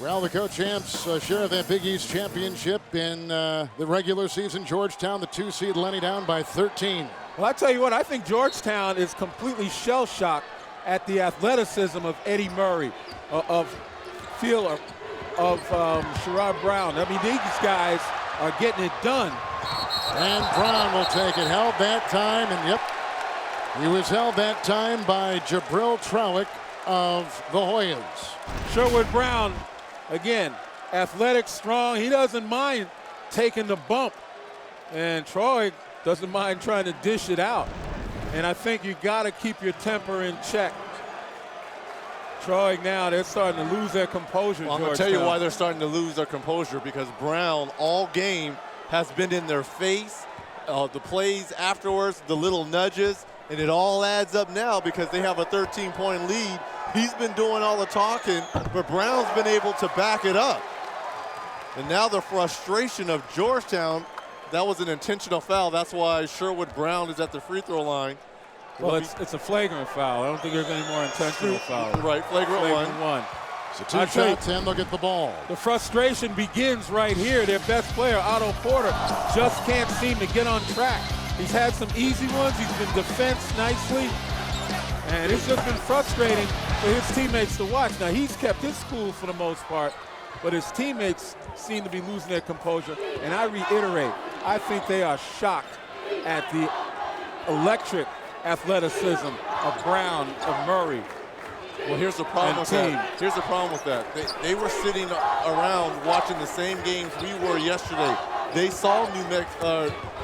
Well, the co-champs share that Big East championship in the regular season. Georgetown, the 2 seed, Lenny down by 13. Well, I tell you what, I think Georgetown is completely shell-shocked at the athleticism of Eddie Murray, of Feeler, of Sherrod Brown. I mean, these guys are getting it done. And Brown will take it. Held that time, and yep, he was held that time by Jabril Trowick of the Hoyas. Sherwood Brown, again, athletic, strong. He doesn't mind taking the bump. And Troy doesn't mind trying to dish it out. And I think you got to keep your temper in check. Troy now, they're starting to lose their composure. Well, I'm going to tell you why they're starting to lose their composure, because Brown all game has been in their face. The plays afterwards, the little nudges, and it all adds up now because they have a 13-point lead. He's been doing all the talking, but Brown's been able to back it up. And now the frustration of Georgetown, that was an intentional foul. That's why Sherwood Brown is at the free throw line. Well, it's a flagrant foul. I don't think there's any more intentional fouls. Right, flagrant one. So 2 shots and they'll get the ball. The frustration begins right here. Their best player, Otto Porter, just can't seem to get on track. He's had some easy ones. He's been defensed nicely. And it's just been frustrating for his teammates to watch. Now, he's kept his cool for the most part, but his teammates seem to be losing their composure. And I reiterate, I think they are shocked at the electric athleticism of Brown, of Murray. Well, here's the problem with that. Here's the problem with that. They were sitting around watching the same games we were yesterday. They saw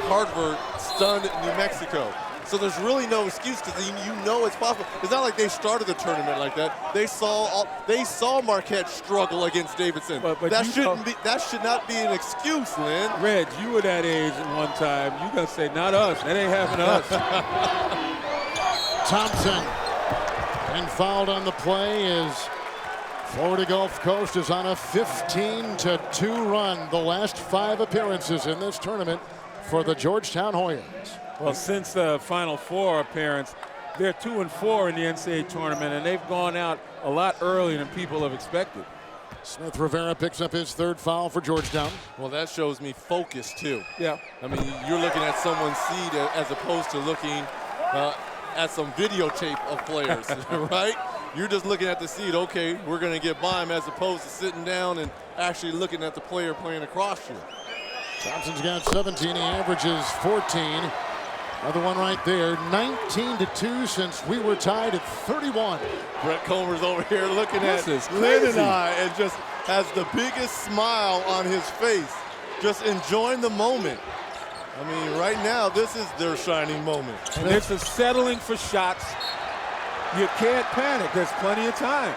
Harvard stunned New Mexico. So there's really no excuse, because you know it's possible. It's not like they started the tournament like that. They saw Marquette struggle against Davidson. But that should not be an excuse, Lynn. Reg, you were that age at one time. You gonna say, not us. That ain't happening to us. Thompson, and fouled on the play is Florida Gulf Coast is on a 15-2 run. The last 5 appearances in this tournament for the Georgetown Hoyas. Well, since the Final Four appearance, they're 2-4 in the NCAA tournament, and they've gone out a lot earlier than people have expected. Smith Rivera picks up his 3rd foul for Georgetown. Well, that shows me focus, too. Yeah. I mean, you're looking at someone's seed as opposed to looking at some videotape of players, right? You're just looking at the seed. Okay, we're going to get by him, as opposed to sitting down and actually looking at the player playing across you. Thompson's got 17. He averages 14. Another one right there. 19-2 since we were tied at 31. Brett Comer's over here looking at Lynn and I, and just has the biggest smile on his face, just enjoying the moment. I mean, right now, this is their shining moment. And it's a settling for shots. You can't panic. There's plenty of time.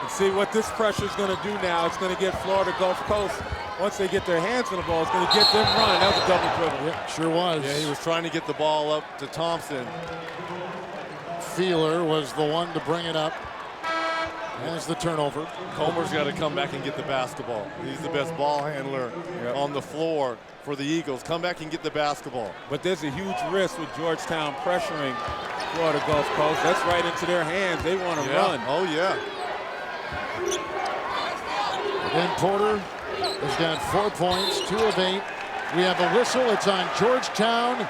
And see what this pressure is going to do now. It's going to get Florida Gulf Coast, once they get their hands on the ball, it's going to get them running. That was a double dribble. Yeah, sure was. Yeah, he was trying to get the ball up to Thompson. Feeler was the one to bring it up. As the turnover. Comer's got to come back and get the basketball. He's the best ball handler on the floor for the Eagles. Come back and get the basketball. But there's a huge risk with Georgetown pressuring Florida Gulf Coast. That's right into their hands. They want to run. Oh, yeah. And Porter has got 4 points, 2 of 8. We have a whistle. It's on Georgetown.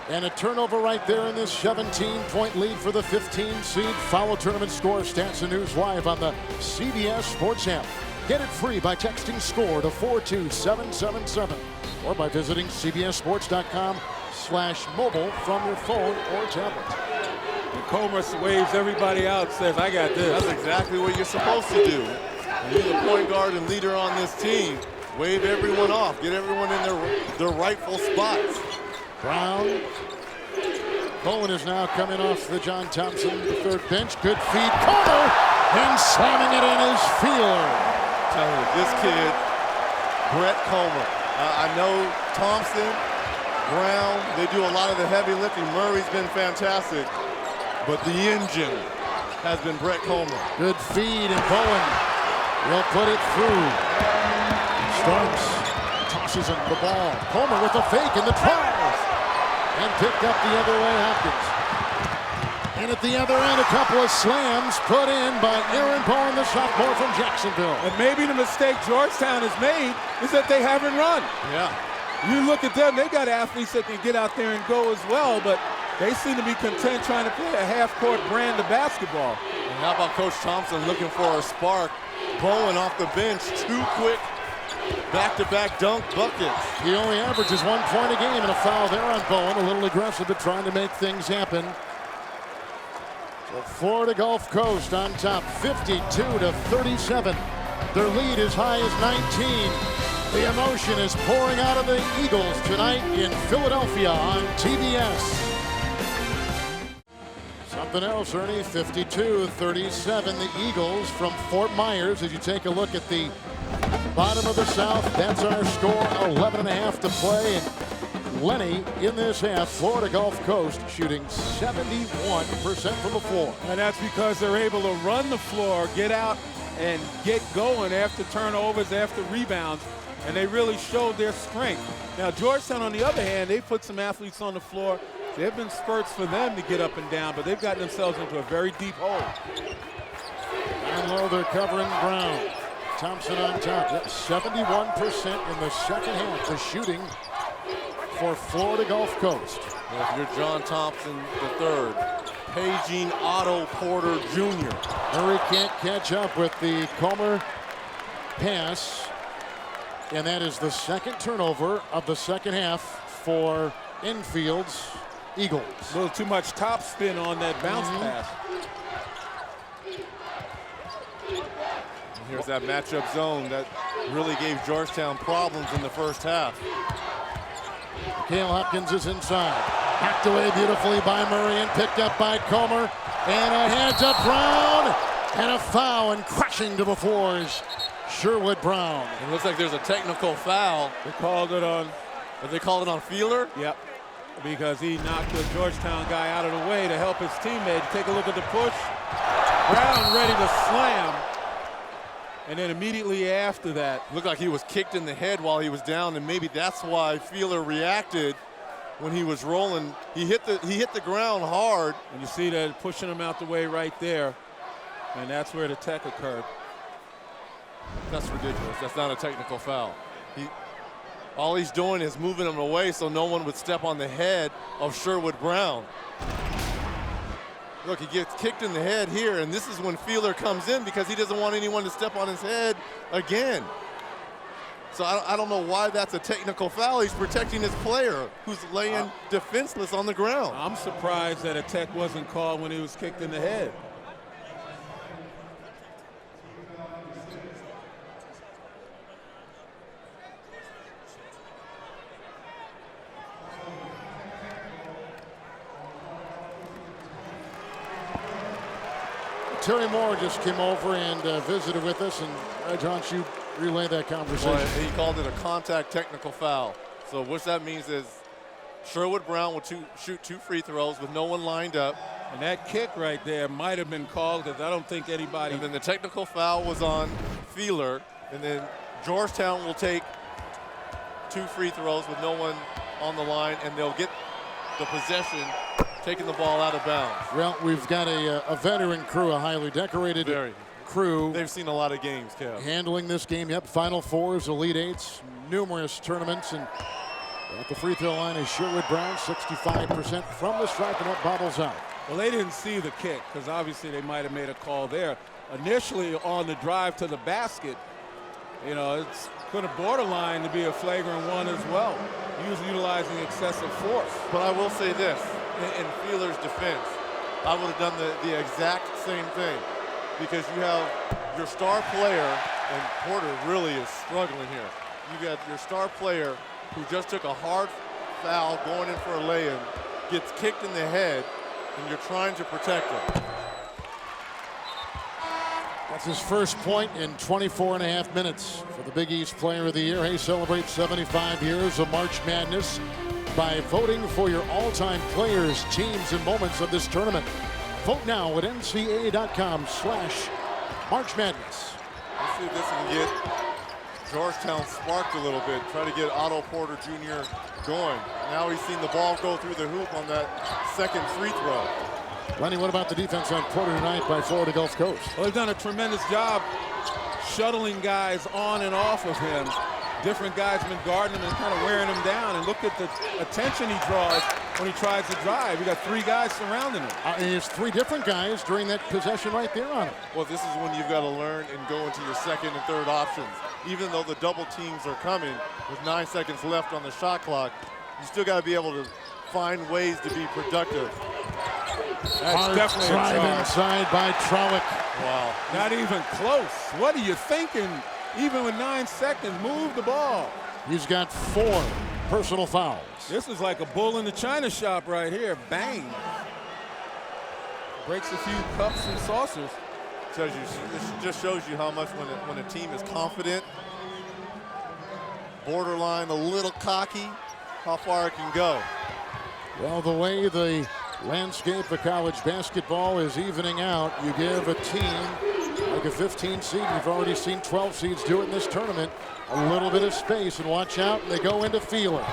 And a turnover right there in this 17-point lead for the 15 seed. Follow tournament score, stats, and news live on the CBS Sports app. Get it free by texting SCORE to 42777 or by visiting cbssports.com/mobile from your phone or tablet. And Comer waves everybody out, says, I got this. That's exactly what you're supposed to do. When you're the point guard and leader on this team, wave everyone off. Get everyone in their rightful spots. Brown. Bowen is now coming off the John Thompson, the 3rd bench. Good feed. Comer! And slamming it in is Feeler. I'm telling you, this kid, Brett Comer. I know Thompson, Brown, they do a lot of the heavy lifting. Murray's been fantastic. But the engine has been Brett Comer. Good feed, and Bowen will put it through. Starks tosses him the ball. Comer with a fake in the trials. And picked up the other way, Hopkins. And at the other end, a couple of slams put in by Aaron Bowen, the sophomore from Jacksonville. And maybe the mistake Georgetown has made is that they haven't run. Yeah. You look at them, they got athletes that can get out there and go as well, but they seem to be content trying to play a half-court brand of basketball. And how about Coach Thompson looking for a spark? Bowen off the bench, 2 quick back-to-back dunk buckets. He only averages 1 point a game, and a foul there on Bowen. A little aggressive at trying to make things happen. So Florida Gulf Coast on top, 52-37. Their lead as high as 19. The emotion is pouring out of the Eagles tonight in Philadelphia on TBS. Something else, Ernie, 52-37. The Eagles from Fort Myers. As you take a look at the bottom of the South, that's our score, 11.5 to play. And Lenny in this half, Florida Gulf Coast shooting 71% from the floor. And that's because they're able to run the floor, get out and get going after turnovers, after rebounds, and they really showed their strength. Now, Georgetown, on the other hand, they put some athletes on the floor. There have been spurts for them to get up and down, but they've gotten themselves into a very deep hole. Down low, they're covering Brown. Thompson on top. Yep, 71% in the second half. The shooting for Florida Gulf Coast. Well, if you're John Thompson III, paging Otto Porter Jr. Murray can't catch up with the Comer pass. And that is the second turnover of the second half for Infield's Eagles. A little too much top spin on that bounce pass. And here's that matchup zone that really gave Georgetown problems in the first half. Cale Hopkins is inside. Hacked away beautifully by Murray and picked up by Comer. And a hands up Brown. And a foul, and crashing to the floor is Sherwood Brown. It looks like there's a technical foul. They called it on. Did they call it on Feeler? Yep. Because he knocked the Georgetown guy out of the way to help his teammate. Take a look at the push. Brown ready to slam. And then immediately after that, Looked like he was kicked in the head while he was down, and maybe that's why Feeler reacted when he was rolling. He hit the ground hard. and you see that pushing him out the way right there. And that's where the tech occurred. That's ridiculous. That's not a technical foul. All he's doing is moving him away so no one would step on the head of Sherwood Brown. Look, he gets kicked in the head here, and this is when Feeler comes in because he doesn't want anyone to step on his head again. So I don't know why that's a technical foul. He's protecting his player who's laying defenseless on the ground. I'm surprised that a tech wasn't called when he was kicked in the head. Terry Moore just came over and visited with us, and John, you relay that conversation. Well, he called it a contact technical foul. So what that means is Sherwood Brown will shoot 2 free throws with no one lined up. And that kick right there might have been called because I don't think anybody. And then the technical foul was on Feeler. And then Georgetown will take 2 free throws with no one on the line, and they'll get the possession, taking the ball out of bounds. Well, we've got a veteran crew, a highly decorated crew. They've seen a lot of games, Kev. Handling this game. Yep, Final Fours, Elite Eights, numerous tournaments, and at the free throw line is Sherwood Brown, 65% from the stripe, and that bobbles out. Well, they didn't see the kick because obviously they might have made a call there. Initially on the drive to the basket, you know, it's going to borderline to be a flagrant one as well, utilizing excessive force. But I will say this, in Feeler's defense, I would have done the exact same thing, because you have your star player, and Porter really is struggling here. You got your star player who just took a hard foul going in for a lay-in, gets kicked in the head, and you're trying to protect him. That's his first point in 24.5 minutes for the Big East Player of the Year. He celebrates 75 years of March Madness by voting for your all-time players, teams, and moments of this tournament. Vote now at ncaa.com/March Madness. Let's see if this can get Georgetown sparked a little bit, try to get Otto Porter Jr. going. Now he's seen the ball go through the hoop on that second free throw. Lenny, what about the defense on Porter tonight by Florida Gulf Coast? Well, they've done a tremendous job shuttling guys on and off of him. different guys been guarding him and kind of wearing him down. And look at the attention he draws when he tries to drive. We got 3 guys surrounding him. There's 3 different guys during that possession right there on him. Well, this is when you've got to learn and go into your second and third options. Even though the double teams are coming with 9 seconds left on the shot clock, you still got to be able to find ways to be productive. That's definitely a drive charge. inside by Trowick. Wow. Not even close. What are you thinking? Even with 9 seconds, move the ball. He's got 4 personal fouls. This is like a bull in the china shop right here. Bang. Breaks a few cups and saucers. This just shows you how much when a team is confident, borderline a little cocky, how far it can go. Well, the way the landscape of college basketball is evening out, you give a team like a 15 seed, you've already seen 12 seeds do it in this tournament, a little bit of space, and watch out, and they go into Feeler.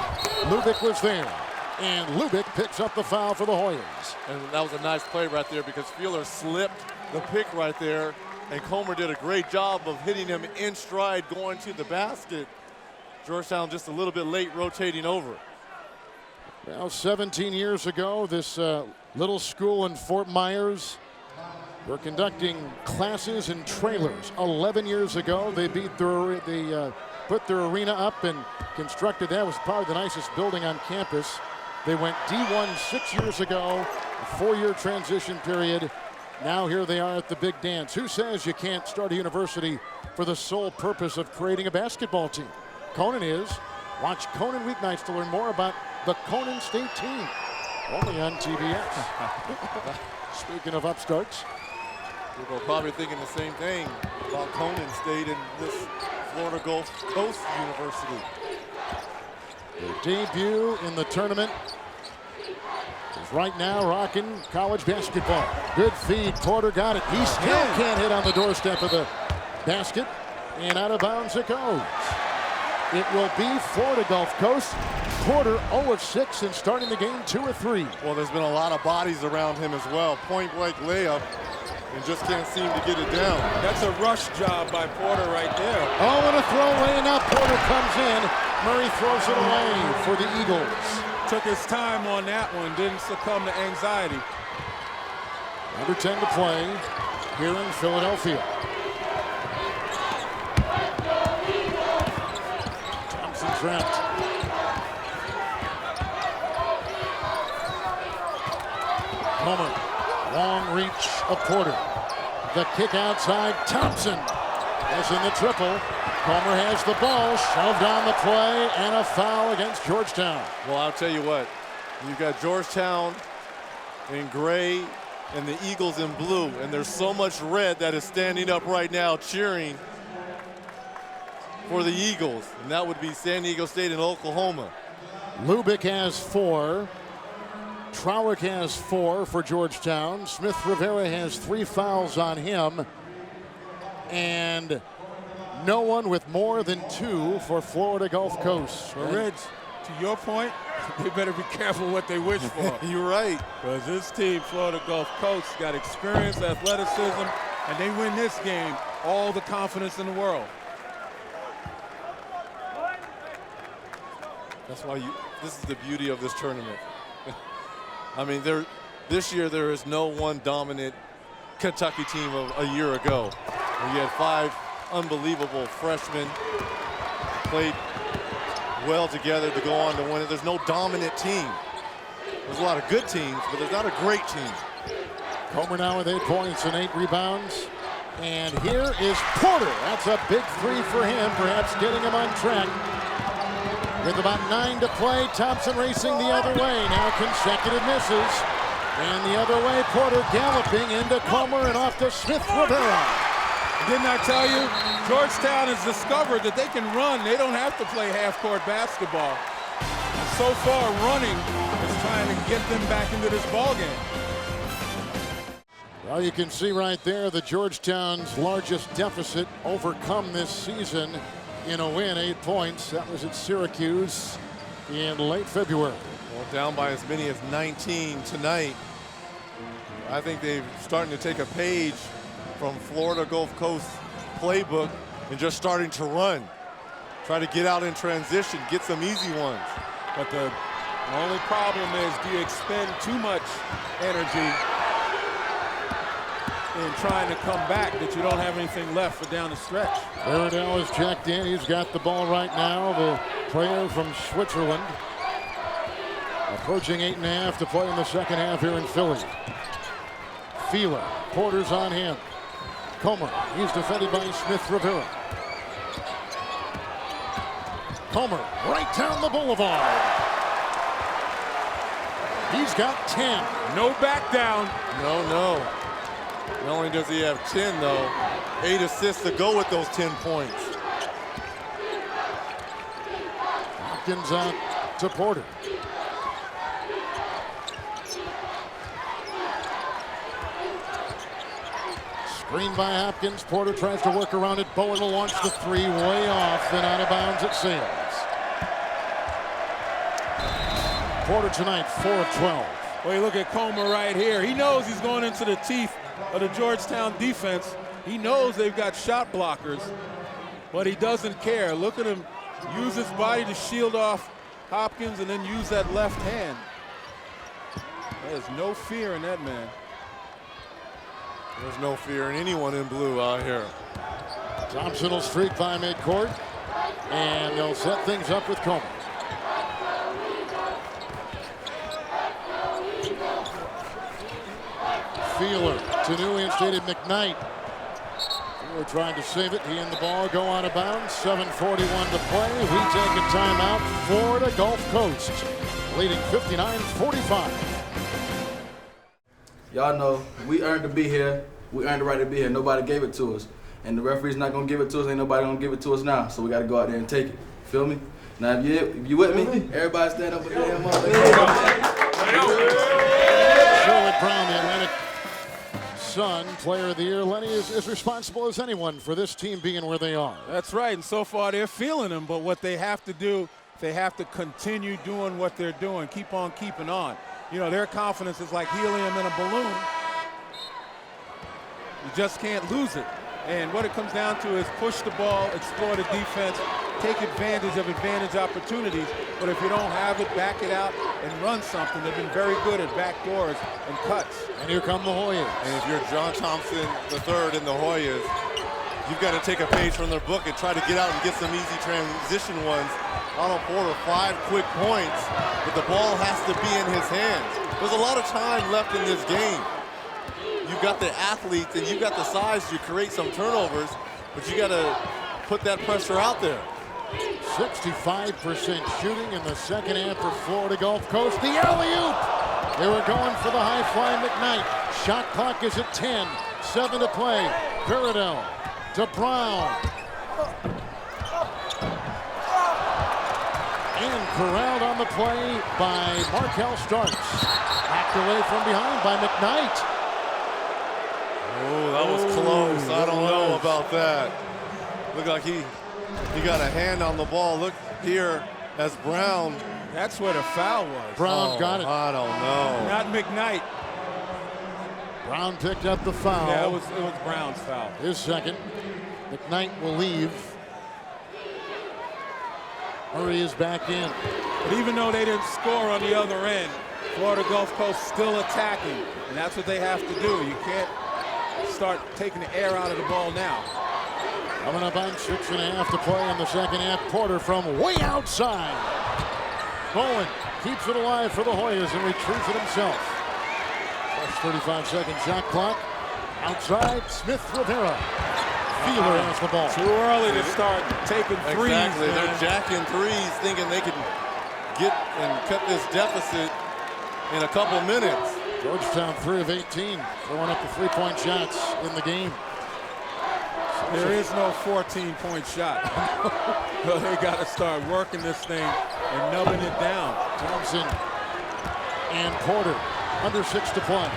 Lubick was there, and Lubick picks up the foul for the Hoyas. And that was a nice play right there because Feeler slipped the pick right there, and Comer did a great job of hitting him in stride going to the basket. Georgetown just a little bit late rotating over. Well, 17 years ago, this little school in Fort Myers were conducting classes in trailers. 11 years ago, they put their arena up and constructed that. It was probably the nicest building on campus. They went D1 6 years ago, a 4-year transition period. Now here they are at the big dance. Who says you can't start a university for the sole purpose of creating a basketball team? Conan is. Watch Conan weeknights to learn more about the Conan State team. Only on TBS. Speaking of upstarts. People are probably thinking the same thing about Conan State and this Florida Gulf Coast University. Their debut in the tournament is right now rocking college basketball. Good feed. Porter got it. He still can't hit on the doorstep of the basket. And out of bounds it goes. It will be Florida Gulf Coast. Porter 0 of 6 and starting the game 2 of 3. Well, there's been a lot of bodies around him as well. Point blank layup and just can't seem to get it down. That's a rush job by Porter right there. Oh, and a throwaway, and now Porter comes in. Murray throws it away for the Eagles. Took his time on that one, didn't succumb to anxiety. Under 10 to play here in Philadelphia. Thompson trapped. Comer, long reach of Porter. The kick outside, Thompson is in the triple. Comer has the ball, shoved on the play, and a foul against Georgetown. Well, I'll tell you what, you've got Georgetown in gray and the Eagles in blue, and there's so much red that is standing up right now cheering for the Eagles, and that would be San Diego State and Oklahoma. Lubick has 4. Trowick has 4 for Georgetown. Smith Rivera has 3 fouls on him. And no one with more than 2 for Florida Gulf Coast. But Rich, to your point, they better be careful what they wish for. You're right. Because this team, Florida Gulf Coast, got experience, athleticism, and they win this game, all the confidence in the world. That's why this is the beauty of this tournament. I mean, this year there is no one dominant Kentucky team of a year ago. You had 5 unbelievable freshmen played well together to go on to win it. There's no dominant team. There's a lot of good teams, but there's not a great team. Comer now with 8 points and 8 rebounds. And here is Porter. That's a big 3 for him, perhaps getting him on track. With about 9 to play, Thompson racing the other way. Now consecutive misses. And the other way, Porter galloping into Comer and off to Smith Rivera. Didn't I tell you? Georgetown has discovered that they can run. They don't have to play half-court basketball. So far, running is trying to get them back into this ballgame. Well, you can see right there the Georgetown's largest deficit overcome this season in a win, 8 points. That was at Syracuse in late February. Well, down by as many as 19 tonight. I think they're starting to take a page from Florida Gulf Coast playbook and just starting to run. Try to get out in transition, get some easy ones. But the only problem is, do you expend too much energy in trying to come back that you don't have anything left for down the stretch? Rivera is checked in. He's got the ball right now. The player from Switzerland. Approaching 8.5 to play in the second half here in Philly. Feeler. Porter's on him. Comer. He's defended by Smith Rivera. Comer right down the boulevard. He's got 10. No back down. No. Not only does he have 10, though, 8 assists to go with those 10 points. Hopkins out to Porter. Screen by Hopkins. Porter tries to work around it. Bowen will launch the three, way off and out of bounds it sails. Porter tonight, 4 of 12. Well, you look at Comer right here. He knows he's going into the teeth of the Georgetown defense. He knows they've got shot blockers, but he doesn't care. Look at him use his body to shield off Hopkins and then use that left hand. There's no fear in that man. There's no fear in anyone in blue out here. Thompson will streak by midcourt, and they'll set things up with Comer. Feeler to new instated McKnight. We're trying to save it. He and the ball go out of bounds. 7:41 to play. We take a timeout. Florida Gulf Coast leading 59-45. Y'all know we earned to be here. We earned the right to be here. Nobody gave it to us. And the referee's not going to give it to us. Ain't nobody going to give it to us now. So we got to go out there and take it. Feel me? Now, if you with me, everybody stand up with the damn up. Charlotte Brown, the Atlantic Sun Player of the Year. Lenny is as responsible as anyone for this team being where they are. That's right, and so far they're feeling them, but what they have to do, they have to continue doing what they're doing, keep on keeping on. You know, their confidence is like helium in a balloon. You just can't lose it. And what it comes down to is push the ball, explore the defense, take advantage of advantage opportunities. But if you don't have it, back it out and run something. They've been very good at back doors and cuts. And here come the Hoyas. And if you're John Thompson III in the Hoyas, you've got to take a page from their book and try to get out and get some easy transition ones. Otto Porter, 5 quick points, but the ball has to be in his hands. There's a lot of time left in this game. You've got the athletes and you've got the size to create some turnovers, but you got to put that pressure out there. 65% shooting in the second half for Florida Gulf Coast. The alley-oop! They were going for the high-flying McKnight. Shot clock is at 10. 7 to play. Veridell to Brown. And corralled on the play by Markelle Starks. Hacked away from behind by McKnight. Oh, that was close. I don't know about that. Looked like he got a hand on the ball. Look here as Brown. That's where the foul was. Brown got it. I don't know. Not McKnight. Brown picked up the foul. Yeah, it was Brown's foul. His second. McKnight will leave. Murray is back in. But even though they didn't score on the other end, Florida Gulf Coast still attacking. And that's what they have to do. You can't start taking the air out of the ball now. Coming up on 6.5 to play in the second half. Porter from way outside. Bowen keeps it alive for the Hoyas and retrieves it himself. Fresh 35-second shot clock. Outside, Smith Rivera. Feeler has the ball. Too early to start taking threes. Exactly. Man. They're jacking threes, thinking they can get and cut this deficit in a couple minutes. Georgetown 3 of 18, throwing up the 3-point shots in the game. There is no 14-point shot. So they got to start working this thing and nubbing it down. Thompson and Porter under 6 to play.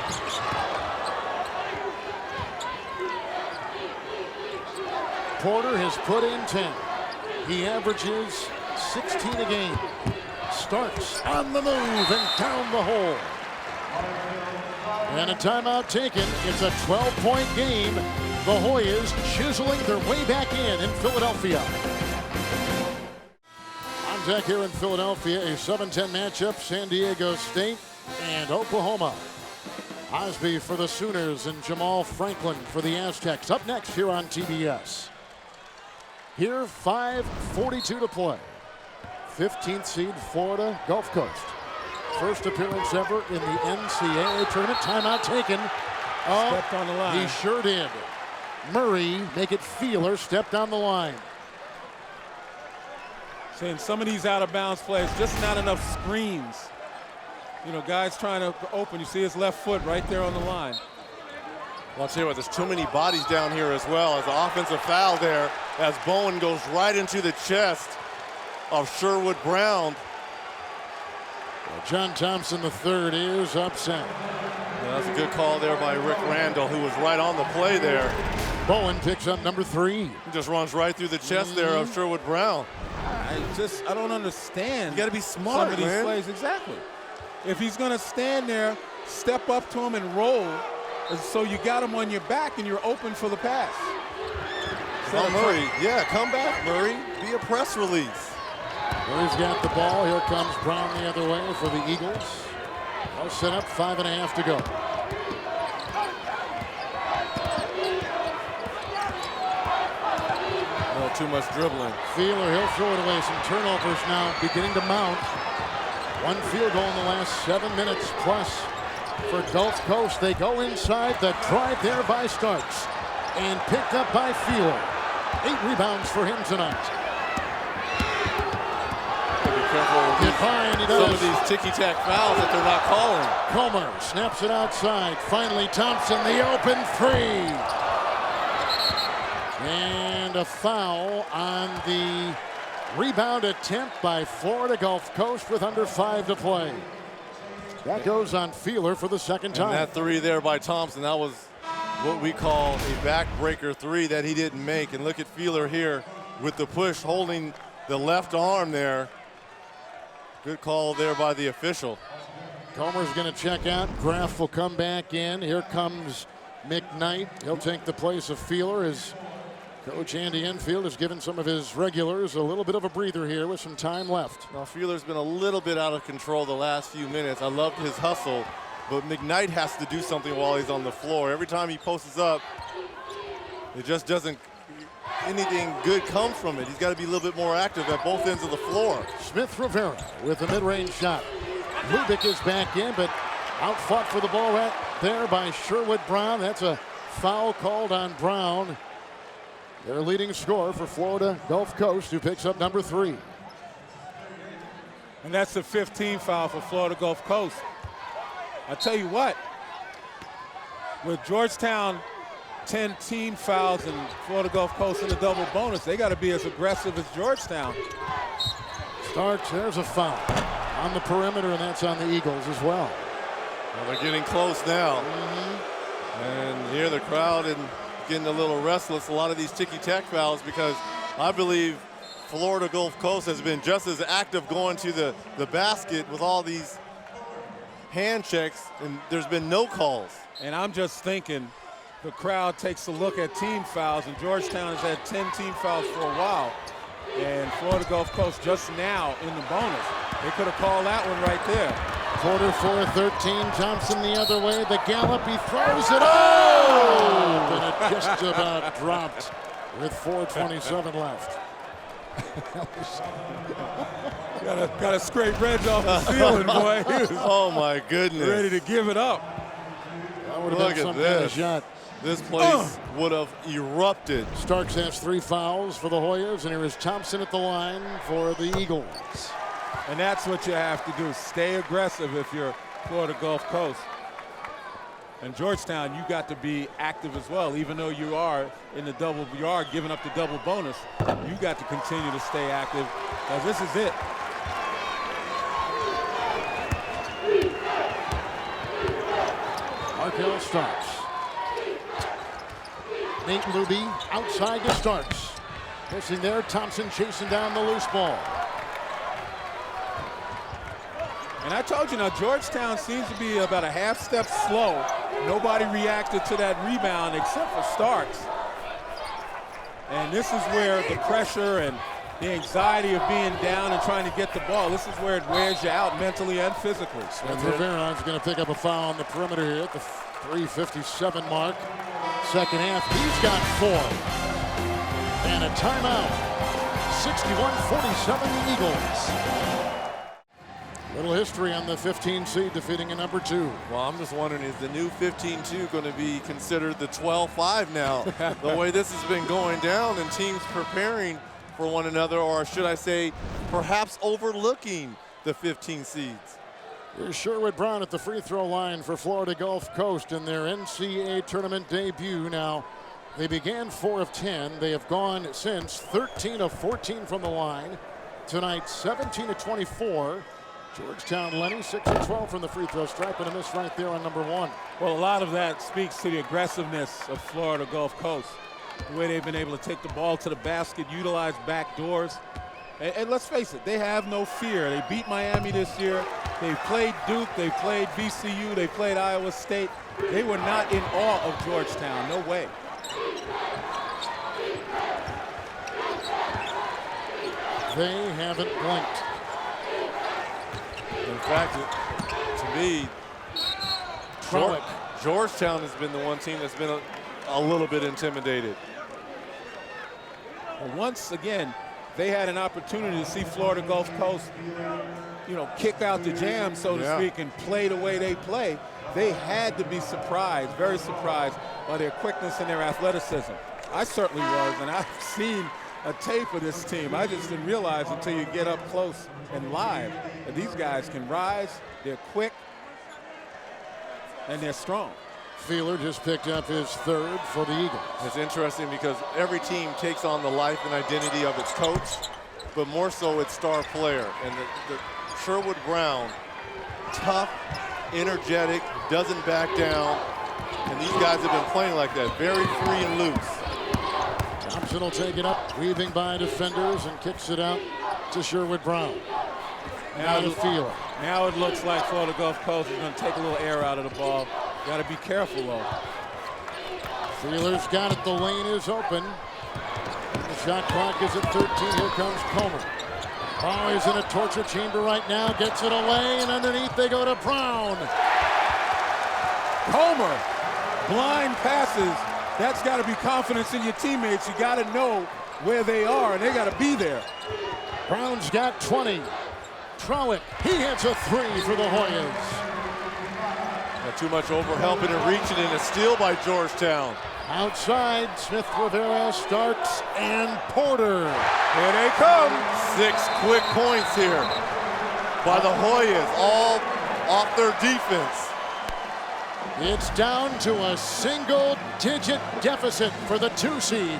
Porter has put in 10. He averages 16 a game. Starks on the move and down the hole. And a timeout taken. It's a 12-point game. The Hoyas chiseling their way back in Philadelphia. On deck here in Philadelphia, a 7-10 matchup, San Diego State and Oklahoma. Osby for the Sooners and Jamal Franklin for the Aztecs. Up next here on TBS. Here, 5:42 to play. 15th seed Florida Gulf Coast. First appearance ever in the NCAA tournament. Timeout taken. Stepped on the line. He sure did. Murray, make it Feeler, stepped on the line. Saying some of these out of bounds plays, just not enough screens. You know, guys trying to open. You see his left foot right there on the line. Well, I'll tell you what, there's too many bodies down here as well. As an offensive foul there, as Bowen goes right into the chest of Sherwood Brown. John Thompson III is upset. Yeah, that's a good call there by Rick Randall, who was right on the play there. Bowen picks up number 3. He just runs right through the chest there of Sherwood Brown. I don't understand. You got to be smart, some of these plays. Exactly. If he's going to stand there, step up to him and roll, so you got him on your back and you're open for the pass. Murray, yeah, come back, Murray. Be a press release. Murray's got the ball. Here comes Brown the other way for the Eagles. All set up, 5.5 to go. No, too much dribbling. Feeler, he'll throw it away. Some turnovers now beginning to mount. One field goal in the last 7 minutes plus for Gulf Coast. They go inside. The drive there by Starks and picked up by Feeler. 8 rebounds for him tonight. Be careful with some of these ticky-tack fouls that they're not calling. Comer snaps it outside. Finally, Thompson, the open 3. And a foul on the rebound attempt by Florida Gulf Coast with under 5 to play. That goes on Feeler for the second time. And that 3 there by Thompson, that was what we call a backbreaker 3 that he didn't make. And look at Feeler here with the push, holding the left arm there. Good call there by the official. Comer's going to check out. Graff will come back in. Here comes McKnight. He'll take the place of Feeler as Coach Andy Enfield has given some of his regulars a little bit of a breather here with some time left. Now, Feeler's been a little bit out of control the last few minutes. I loved his hustle, but McKnight has to do something while he's on the floor. Every time he posts up, it just doesn't, anything good comes from it. He's got to be a little bit more active at both ends of the floor. Smith Rivera with a mid-range shot. Lubick is back in, but outfought for the ball right there by Sherwood Brown. That's a foul called on Brown. Their leading scorer for Florida Gulf Coast, who picks up number 3. And that's the 15th foul for Florida Gulf Coast. I tell you what, with Georgetown 10 team fouls and Florida Gulf Coast in the double bonus, they got to be as aggressive as Georgetown. Starks, there's a foul on the perimeter, and that's on the Eagles as well. Well, they're getting close now. And here the crowd and getting a little restless, a lot of these ticky-tack fouls, because I believe Florida Gulf Coast has been just as active going to the basket with all these hand checks, and there's been no calls. And I'm just thinking, the crowd takes a look at team fouls, and Georgetown has had 10 team fouls for a while. And Florida Gulf Coast just now in the bonus. They could have called that one right there. Quarter 4-13, Thompson the other way, the gallop, he throws it. Oh! And it just about dropped with 4:27 left. Got to scrape Reg off the ceiling, boy. He was Oh my goodness. ready to give it up. That would have Look been at some kind of this. shot. This place would have erupted. Starks has 3 fouls for the Hoyas, and here is Thompson at the line for the Eagles. And that's what you have to do. Stay aggressive if you're Florida Gulf Coast. And Georgetown, you got to be active as well. Even though you are in the double, you are giving up the double bonus, you got to continue to stay active, because this is it. Markel Starks. Nate Luby outside to Starks. Pushing there, Thompson chasing down the loose ball. And I told you now, Georgetown seems to be about a half step slow. Nobody reacted to that rebound except for Starks. And this is where the pressure and the anxiety of being down and trying to get the ball. This is where it wears you out mentally and physically. And Rivera is going to pick up a foul on the perimeter here at the 3:57 mark. Second half, he's got 4. And a timeout. 61-47 Eagles. Little history on the 15 seed defeating a number 2. Well, I'm just wondering, is the new 15-2 going to be considered the 12-5 now? The way this has been going down and teams preparing for one another, or should I say, perhaps overlooking the 15 seeds. Here's Sherwood Brown at the free throw line for Florida Gulf Coast in their NCAA tournament debut. Now, they began 4 of 10. They have gone since 13 of 14 from the line. Tonight, 17 of 24. Georgetown Lenny 6 of 12 from the free throw stripe, and a miss right there on number 1. Well, a lot of that speaks to the aggressiveness of Florida Gulf Coast. The way they've been able to take the ball to the basket, utilize back doors. And let's face it, they have no fear. They beat Miami this year. They played Duke, they played VCU, they played Iowa State. They were not in awe of Georgetown, no way. They haven't blinked. In fact, to me, Georgetown has been the one team that's been a little bit intimidated. Well, once again, they had an opportunity to see Florida Gulf Coast, kick out the jam, so to speak, and play the way they play. They had to be surprised, very surprised by their quickness and their athleticism. I certainly was, and I've seen a tape of this team. I just didn't realize until you get up close and live that these guys can rise, they're quick, and they're strong. Feeler just picked up his 3rd for the Eagles. It's interesting because every team takes on the life and identity of its coach, but more so its star player. And the Sherwood Brown, tough, energetic, doesn't back down, and these guys have been playing like that, very free and loose. Thompson will take it up, weaving by defenders, and kicks it out to Sherwood Brown. Now to Feeler. Now it looks like Florida Gulf Coast is going to take a little air out of the ball. Got to be careful, though. Feeler's got it. The lane is open. The shot clock is at 13. Here comes Comer. Oh, he's in a torture chamber right now. Gets it away, and underneath they go to Brown. Comer, blind passes. That's got to be confidence in your teammates. You got to know where they are, and they got to be there. Brown's got 20. Trowick, he hits a 3 for the Hoyas. Not too much overhelping and reaching, and a steal by Georgetown. Outside, Smith Rivera starts, and Porter. Here they come. 6 quick points here by the Hoyas, all off their defense. It's down to a single-digit deficit for the 2 seed.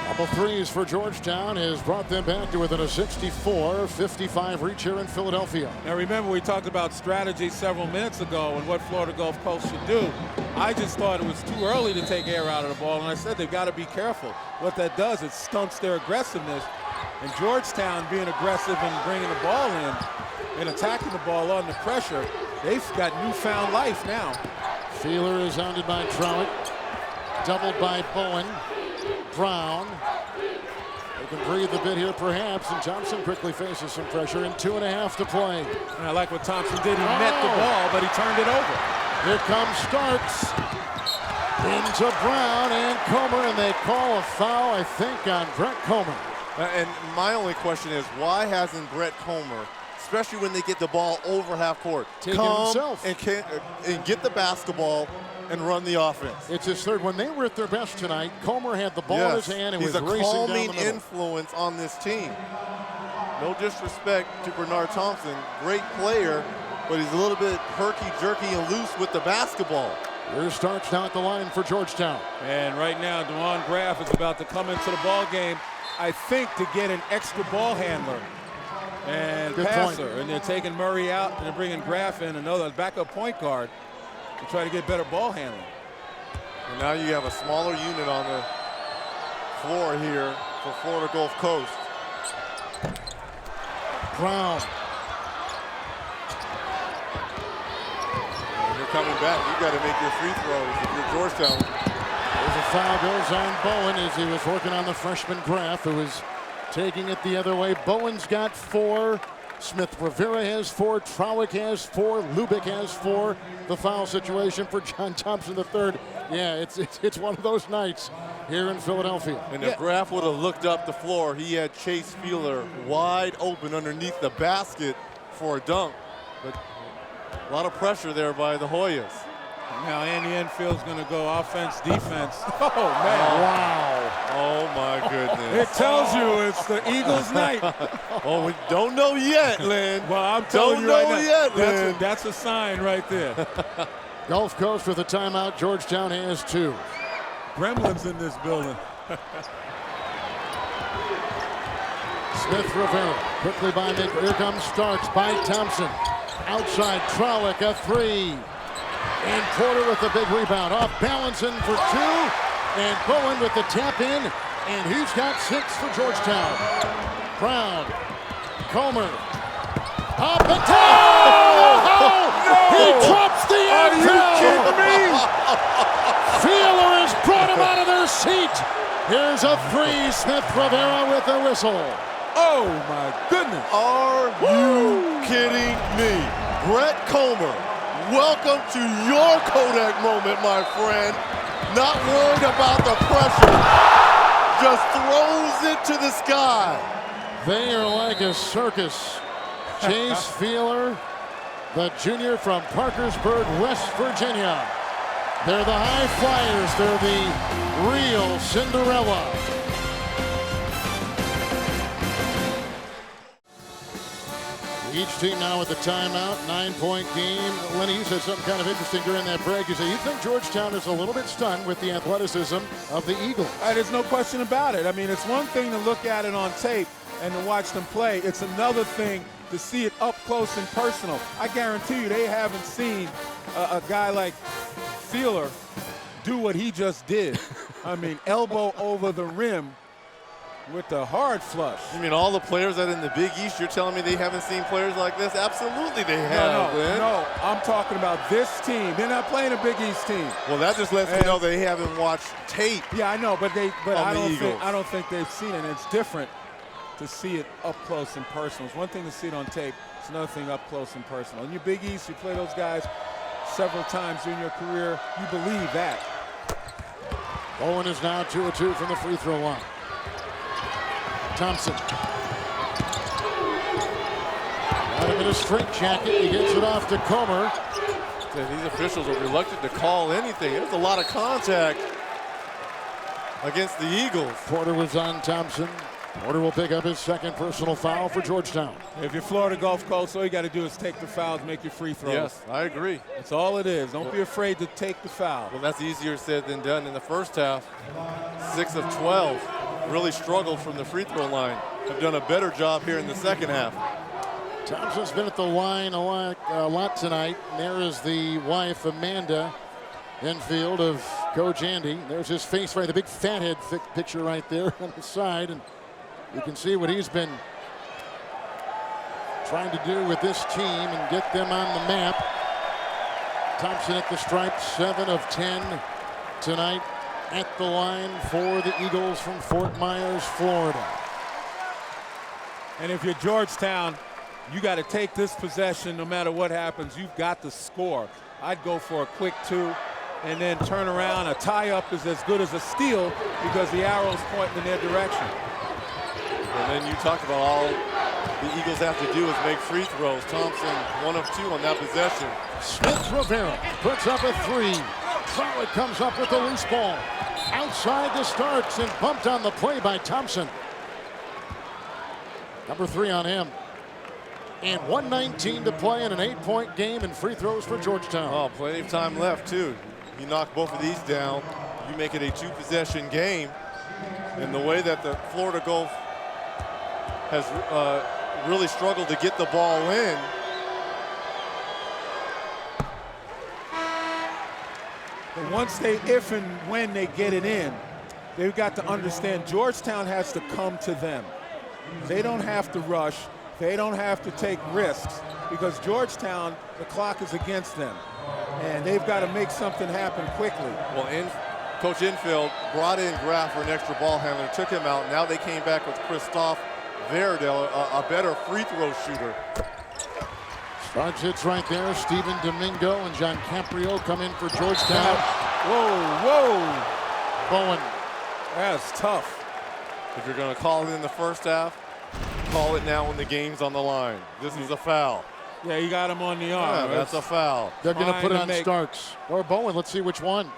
Couple threes for Georgetown has brought them back to within a 64-55 reach here in Philadelphia. Now remember, we talked about strategy several minutes ago and what Florida Gulf Coast should do. I just thought it was too early to take air out of the ball, and I said they've got to be careful. What that does, it stunts their aggressiveness. And Georgetown being aggressive and bringing the ball in and attacking the ball under pressure, they've got newfound life now. Feeler is hounded by Trowick, doubled by Bowen. Brown. They can breathe a bit here perhaps, and Thompson quickly faces some pressure, and 2.5 to play. And I like what Thompson did. He met the ball, but he turned it over. Here comes Starks. Into Brown and Comer, and they call a foul, I think, on Brett Comer. And my only question is, why hasn't Brett Comer, especially when they get the ball over half court, come himself and get the basketball and run the offense? It's his 3rd. When they were at their best tonight, Comer had the ball in his hand and was racing down the middle. He's a calming influence on this team. No disrespect to Bernard Thompson, great player, but he's a little bit herky-jerky and loose with the basketball. Here's Starks down at the line for Georgetown. And right now, DeJuan Graff is about to come into the ball game, I think, to get an extra ball handler and passer. And they're taking Murray out, and they're bringing Graff in, another backup point guard, to try to get better ball handling. And now you have a smaller unit on the floor here for Florida Gulf Coast. Brown. When you're coming back, you got to make your free throws if you're Georgetown. There's a foul goes on Bowen as he was working on the freshman Graff, who was taking it the other way. Bowen's got 4. Smith Rivera has 4. Trowick has 4. Lubick has 4. The foul situation for John Thompson III. Yeah, it's one of those nights here in Philadelphia. And if Graff would have looked up the floor, he had Chase Feeler wide open underneath the basket for a dunk. But a lot of pressure there by the Hoyas. Now Andy Enfield's going to go offense, defense. Oh, man. Wow. Oh, my goodness. It tells you it's the Eagles' night. Oh, we don't know yet, Lynn. Well, I'm telling you don't right know now, yet, Lynn. that's a sign right there. Gulf Coast with a timeout. Georgetown has 2. Gremlins in this building. Smith Rivera quickly by mid. Here comes Starks by Thompson. Outside Trowick, a 3. And Porter with the big rebound. Off balance in for 2. And Bowen with the tap in. And he's got 6 for Georgetown. Brown. Comer. Up and down! Oh, no! He drops the end zone! Are you kidding me? Feeler has brought him out of their seat. Here's a 3. Smith Rivera with a whistle. Oh, my goodness. Are you kidding me? Brett Comer, welcome to your Kodak moment, my friend. Not worried about the pressure. Just throws it to the sky. They are like a circus. Chase Feeler, the junior from Parkersburg, West Virginia. They're the high flyers. They're the real Cinderella. Each team now with the timeout, 9-point game. Lenny, you said something kind of interesting during that break. You said you think Georgetown is a little bit stunned with the athleticism of the Eagles. There's no question about it. I mean, it's one thing to look at it on tape and to watch them play. It's another thing to see it up close and personal. I guarantee you they haven't seen a guy like Feeler do what he just did. I mean, elbow over the rim with the hard flush. You mean all the players that are in the Big East, you're telling me they haven't seen players like this? Absolutely they have, Lynn. No, I'm talking about this team. They're not playing a Big East team. Well, that just lets me know they haven't watched tape. Yeah, I know, but I don't think they've seen it. It's different to see it up close and personal. It's one thing to see it on tape. It's another thing up close and personal. In your Big East, you play those guys several times during your career. You believe that. Bowen is now 2 of 2 from the free throw line. Thompson. Got him in a straight jacket. He gets it off to Comer. These officials are reluctant to call anything. There's a lot of contact against the Eagles. Porter was on Thompson. Porter will pick up his 2nd personal foul for Georgetown. If you're Florida Gulf Coast, all you got to do is take the fouls, make your free throws. Yes, I agree. That's all it is. Don't be afraid to take the foul. Well, that's easier said than done. In the first half, 6 of 12 really struggled from the free throw line. Have done a better job here in the second half. Thompson's been at the line a lot tonight. And there is the wife, Amanda Enfield, of Coach Andy. There's his face right, the big fathead picture right there on the side. And you can see what he's been trying to do with this team and get them on the map. Thompson at the stripe, 7 of 10 tonight at the line for the Eagles from Fort Myers, Florida. And if you're Georgetown, you got to take this possession no matter what happens. You've got to score. I'd go for a quick 2 and then turn around. A tie-up is as good as a steal because the arrow's pointing in their direction. And then you talked about all the Eagles have to do is make free throws. Thompson 1 of 2 on that possession. Smith Rivera puts up a 3. Trowick comes up with the loose ball. Outside the Starks and bumped on the play by Thompson. Number 3 on him. And 1:19 to play in an 8-point game and free throws for Georgetown. Oh, plenty of time left too. You knock both of these down, you make it a 2-possession game. And the way that the Florida Gulf has really struggled to get the ball in. But once if and when they get it in, they've got to understand Georgetown has to come to them. They don't have to rush. They don't have to take risks because Georgetown, the clock is against them. And they've got to make something happen quickly. Well, Coach Infield brought in Graff for an extra ball handler, took him out. Now they came back with Christophe Verdell, a better free throw shooter. Starks hits right there. Stephen Domingo and John Caprio come in for Georgetown. Whoa. Bowen. That's tough. If you're going to call it in the first half, call it now when the game's on the line. This is a foul. Yeah, you got him on the arm. Yeah, that's a foul. They're going to put it on make- Starks or Bowen. Let's see which one.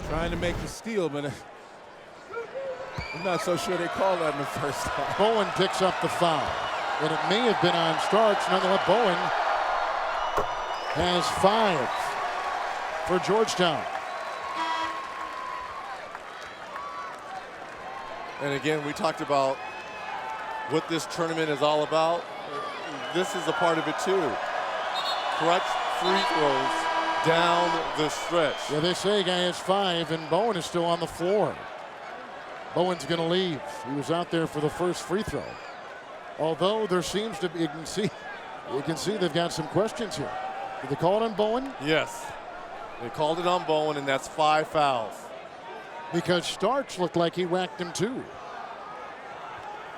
Trying to make the steal, but I'm not so sure they called that in the first half. Bowen picks up the foul. And it may have been on Starks. Nonetheless, Bowen has 5 for Georgetown. And again, we talked about what this tournament is all about. This is a part of it too. Clutch free throws down the stretch. Yeah, they say a guy has 5, and Bowen is still on the floor. Bowen's going to leave. He was out there for the first free throw. Although there seems to be, you can see they've got some questions here. Did they call it on Bowen? Yes, they called it on Bowen, and that's 5 fouls. Because Starks looked like he whacked him too.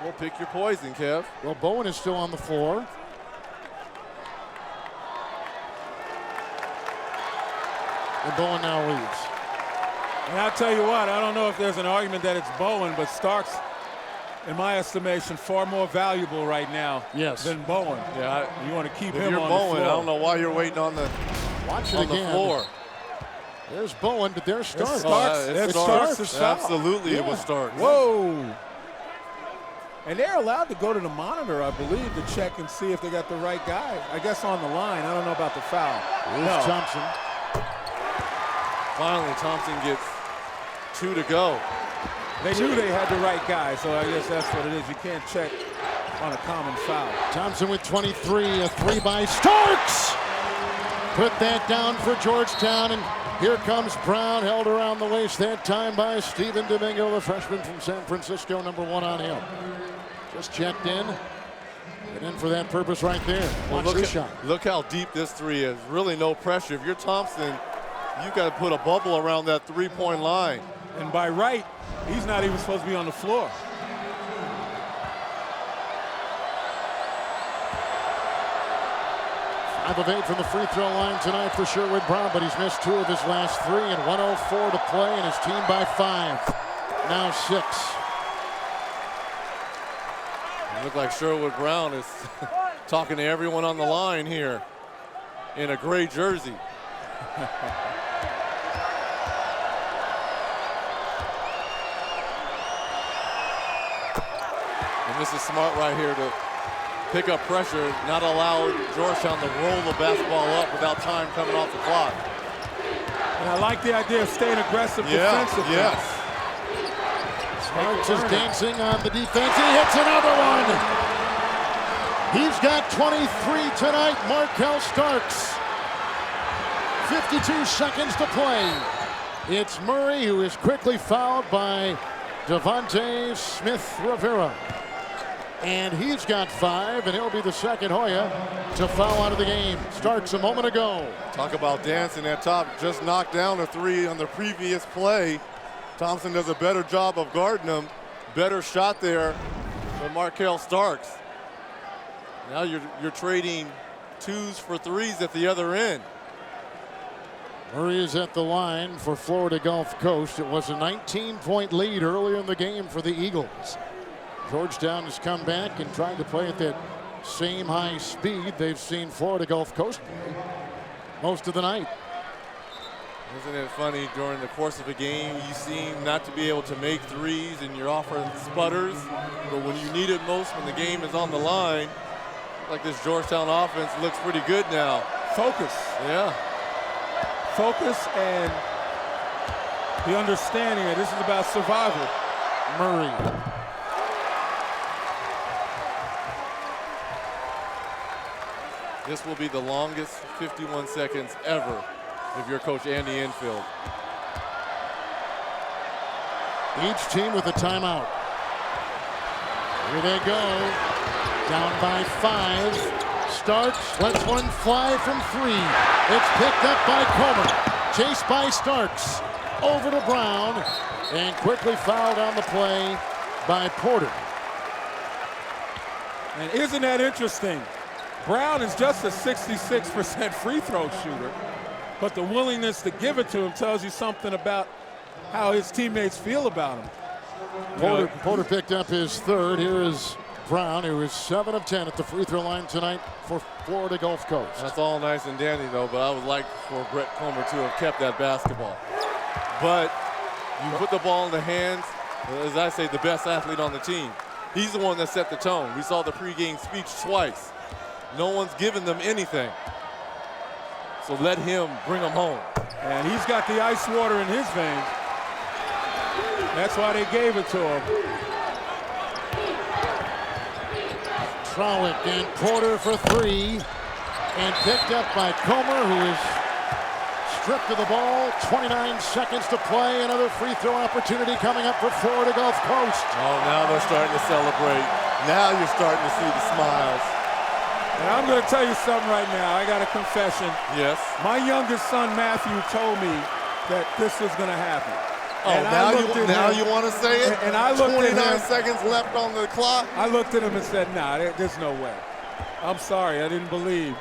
Well, pick your poison, Kev. Well, Bowen is still on the floor. And Bowen now leaves. And I'll tell you what, I don't know if there's an argument that it's Bowen, but Starks, in my estimation, far more valuable right now than Bowen. Yeah, you want to keep if him you're on Bowen, the floor. I don't know why you're waiting on the Watch it on again. the floor. There's Bowen, but there's Starks. It's Starks. Absolutely, it was Starks. Whoa. And they're allowed to go to the monitor, I believe, to check and see if they got the right guy. I guess on the line. I don't know about the foul. Here's Thompson. Finally, Thompson gets 2 to go. They knew they had the right guy, so I guess that's what it is. You can't check on a common foul. Thompson with 23, a 3 by Starks. Put that down for Georgetown, and here comes Brown, held around the waist that time by Stephen Domingo, the freshman from San Francisco, number 1 on him. Just checked in, and in for that purpose right there. Watch this shot. Look how deep this 3 is. Really no pressure. If you're Thompson, you've got to put a bubble around that 3-point line. And by right, he's not even supposed to be on the floor. Five of 8 from the free throw line tonight for Sherwood Brown, but he's missed 2 of his last 3, and 1:04 to play, and his team by 5. Now 6. It looked like Sherwood Brown is talking to everyone on the line here in a gray jersey. And this is smart right here to pick up pressure, not allow Georgetown to roll the basketball up without time coming off the clock. And I like the idea of staying aggressive defensively. Yes. Starks is dancing on the defense. He hits another one. He's got 23 tonight, Markel Starks. 52 seconds to play. It's Murray, who is quickly fouled by Devontae Smith Rivera. And he's got 5, and he'll be the second Hoya to foul out of the game. Starks a moment ago. Talk about dancing at top. Just knocked down a 3 on the previous play. Thompson does a better job of guarding him. Better shot there for Markel Starks. Now you're trading 2s for 3s at the other end. Murray is at the line for Florida Gulf Coast. It was a 19-point lead earlier in the game for the Eagles. Georgetown has come back and tried to play at that same high speed they've seen Florida Gulf Coast play most of the night. Isn't it funny, during the course of a game, you seem not to be able to make 3s and you're offering sputters, but when you need it most, when the game is on the line, like this Georgetown offense looks pretty good now. Focus. Yeah. Focus and the understanding that this is about survival. Murray. This will be the longest 51 seconds ever if you're Coach Andy Enfield. Each team with a timeout. Here they go. Down by 5. Starks lets one fly from 3. It's picked up by Comer. Chased by Starks. over to Brown, and quickly fouled on the play by Porter. And isn't that interesting? Brown is just a 66% free throw shooter, but the willingness to give it to him tells you something about how his teammates feel about him. Porter picked up his third. Here is Brown, who is 7 of 10 at the free throw line tonight for Florida Gulf Coast. That's all nice and dandy, though, but I would like for Brett Comer to have kept that basketball. But you put the ball in the hands, as I say, the best athlete on the team. He's the one that set the tone. We saw the pregame speech twice. No one's given them anything. So let him bring them home. And he's got the ice water in his veins. That's why they gave it to him. Trowick and Porter for three, and picked up by Comer, who is stripped of the ball. 29 seconds to play. Another free throw opportunity coming up for Florida Gulf Coast. Oh, now they're starting to celebrate. Now you're starting to see the smiles. And I'm going to tell you something right now. I got a confession. Yes. My youngest son, Matthew, told me that this was going to happen. Oh, and now you want to say it? And I looked 29 at him, seconds left on the clock. I looked at him and said, nah, there's no way. I'm sorry, I didn't believe.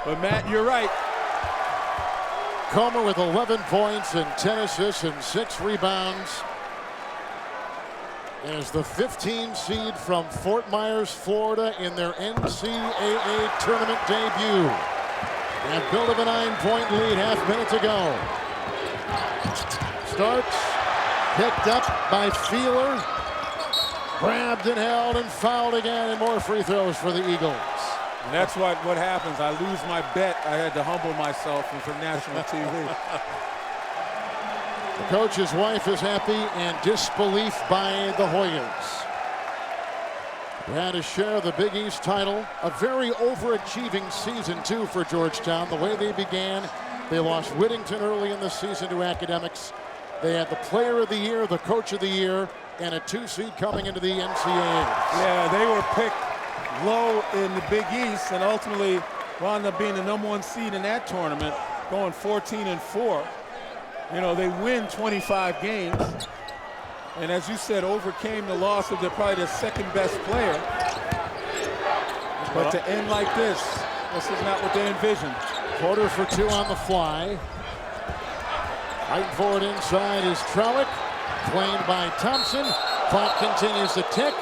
But, Matt, you're right. Comer with 11 points and 10 assists and 6 rebounds. As the 15 seed from Fort Myers, Florida in their NCAA tournament debut. And built up a 9-point lead, half-minute to go. Starts, picked up by Feeler. Grabbed and held and fouled again, and more free throws for the Eagles. And that's what happens. I lose my bet. I had to humble myself for national TV. The coach's wife is happy, and disbelief by the Hoyas. They had a share of the Big East title. A very overachieving season, too, for Georgetown. The way they began, they lost Whittington early in the season to academics. They had the player of the year, the coach of the year, and a 2 seed coming into the NCAA. Yeah, they were picked low in the Big East and ultimately wound up being the #1 seed in that tournament, going 14-4. You know, they win 25 games, and as you said, overcame the loss of probably their second best player. But to end like this is not what they envisioned. Porter for 2 on the fly. Right forward inside is Trowick, claimed by Thompson. Clock continues to tick,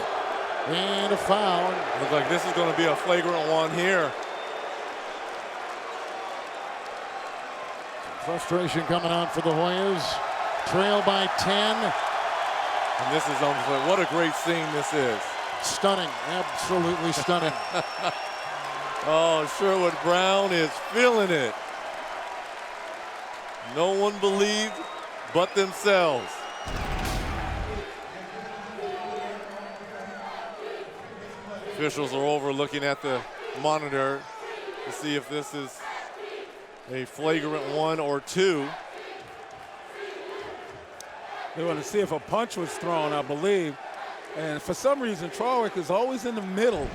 and a foul. Looks like this is going to be a flagrant one here. Frustration coming out for the Hoyas. Trail by 10. And this is almost like, what a great scene this is. Stunning, absolutely stunning. Oh, Sherwood Brown is feeling it. No one believed but themselves. Officials are over looking at the monitor to see if this is a flagrant 1 or 2. They want to see if a punch was thrown, I believe. And for some reason, Trowick is always in the middle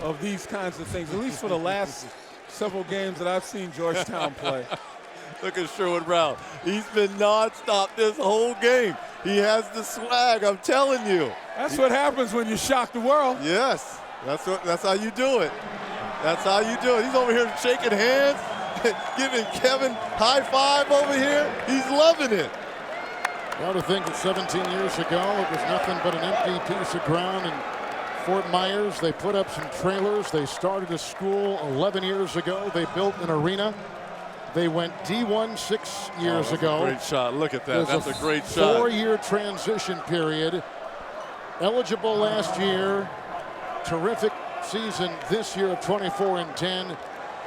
of these kinds of things, at least for the last several games that I've seen Georgetown play. Look at Sherwood Brown. He's been nonstop this whole game. He has the swag, I'm telling you. That's what happens when you shock the world. Yes, that's how you do it. That's how you do it. He's over here shaking hands, giving Kevin high five over here. He's loving it. Well, to think that 17 years ago, it was nothing but an empty piece of ground in Fort Myers. They put up some trailers. They started a school 11 years ago. They built an arena. They went D1 6 years ago. Great shot. Look at that. That's a great shot. 4-year transition period. Eligible last year. Terrific season this year of 24-10.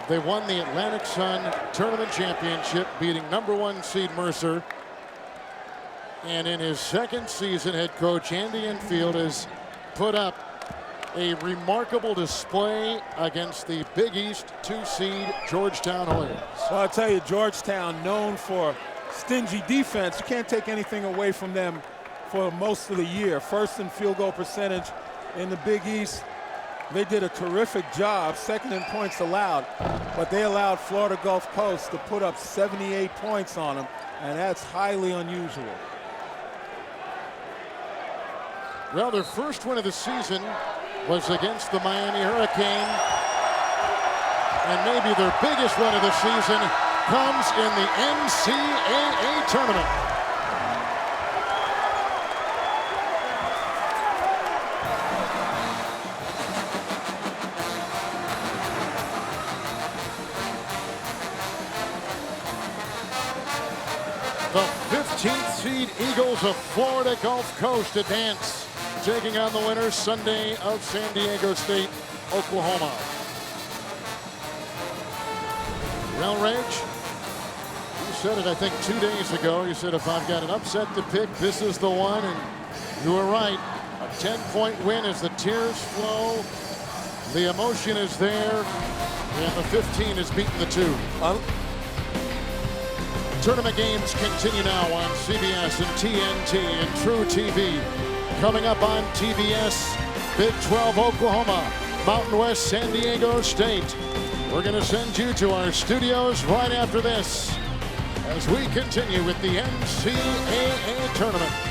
They won the Atlantic Sun Tournament Championship, beating #1 seed Mercer. And in his second season, head coach Andy Enfield has put up a remarkable display against the Big East 2 seed Georgetown Hoyas. Well, I'll tell you, Georgetown, known for stingy defense. You can't take anything away from them for most of the year. First in field goal percentage in the Big East. They did a terrific job, second in points allowed, but they allowed Florida Gulf Coast to put up 78 points on them, and that's highly unusual. Well, their first win of the season was against the Miami Hurricane, and maybe their biggest win of the season comes in the NCAA tournament. The 15th seed Eagles of Florida Gulf Coast advance, taking on the winners Sunday of San Diego State, Oklahoma. Well, Reg, you said it, I think, 2 days ago. You said if I've got an upset to pick, this is the one, and you were right. A 10-point win as the tears flow. The emotion is there, and the 15 has beaten the 2. Tournament games continue now on CBS and TNT and True TV. Coming up on TBS, Big 12 Oklahoma, Mountain West San Diego State. We're going to send you to our studios right after this as we continue with the NCAA tournament.